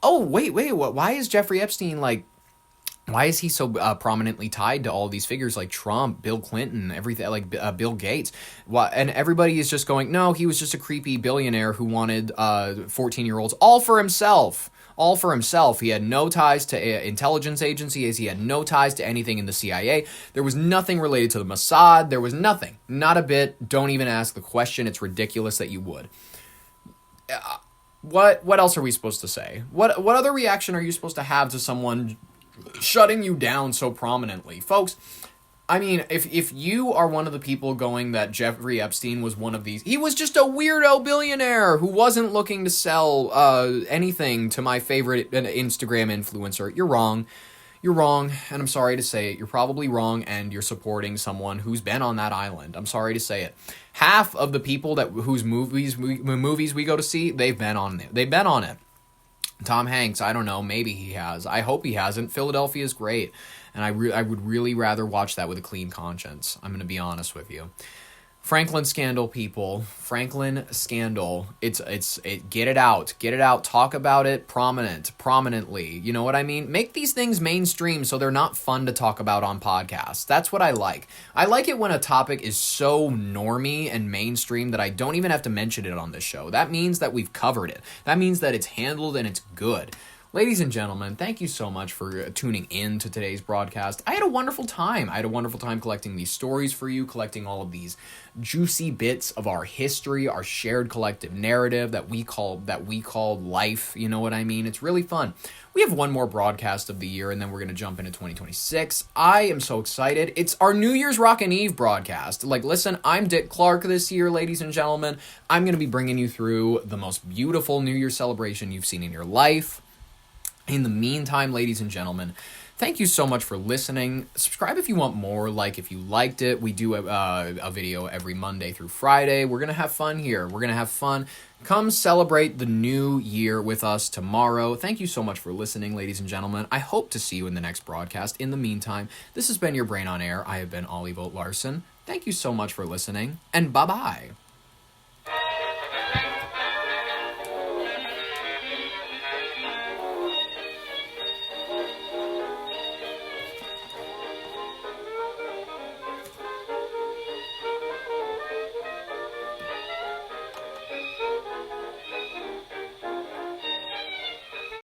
Oh, wait, why is Jeffrey Epstein why is he so prominently tied to all these figures like Trump, Bill Clinton, everything, like Bill Gates? And everybody is just going, no, he was just a creepy billionaire who wanted 14-year-olds all for himself. All for himself. He had no ties to intelligence agencies. He had no ties to anything in the CIA. There was nothing related to the Mossad. There was nothing. Not a bit. Don't even ask the question. It's ridiculous that you would. What else are we supposed to say? What other reaction are you supposed to have to someone shutting you down so prominently? Folks, I mean, if you are one of the people going that Jeffrey Epstein was one of these, he was just a weirdo billionaire who wasn't looking to sell anything to my favorite Instagram influencer, you're wrong. You're wrong, and I'm sorry to say it. You're probably wrong, and you're supporting someone who's been on that island. I'm sorry to say it. Half of the people whose movies we go to see, they've been on it. They've been on it. Tom Hanks, I don't know, maybe he has. I hope he hasn't. Philadelphia is great, and I would really rather watch that with a clean conscience. I'm going to be honest with you. Franklin scandal, people. Franklin scandal. Get it out. Talk about it prominently. You know what I mean? Make these things mainstream so they're not fun to talk about on podcasts. That's what I like. I like it when a topic is so normie and mainstream that I don't even have to mention it on this show. That means that we've covered it. That means that it's handled and it's good. Ladies and gentlemen, thank you so much for tuning in to today's broadcast. I had a wonderful time. I had a wonderful time collecting these stories for you, collecting all of these juicy bits of our history, our shared collective narrative that we call life. You know what I mean? It's really fun. We have one more broadcast of the year, and then we're going to jump into 2026. I am so excited. It's our New Year's Rockin' Eve broadcast. Listen, I'm Dick Clark this year, ladies and gentlemen. I'm going to be bringing you through the most beautiful New Year's celebration you've seen in your life. In the meantime, ladies and gentlemen, thank you so much for listening. Subscribe if you want more, if you liked it. We do a video every Monday through Friday. We're going to have fun here. We're going to have fun. Come celebrate the new year with us tomorrow. Thank you so much for listening, ladies and gentlemen. I hope to see you in the next broadcast. In the meantime, this has been your Brain on Air. I have been Ollie Vogt Larson. Thank you so much for listening, and bye-bye.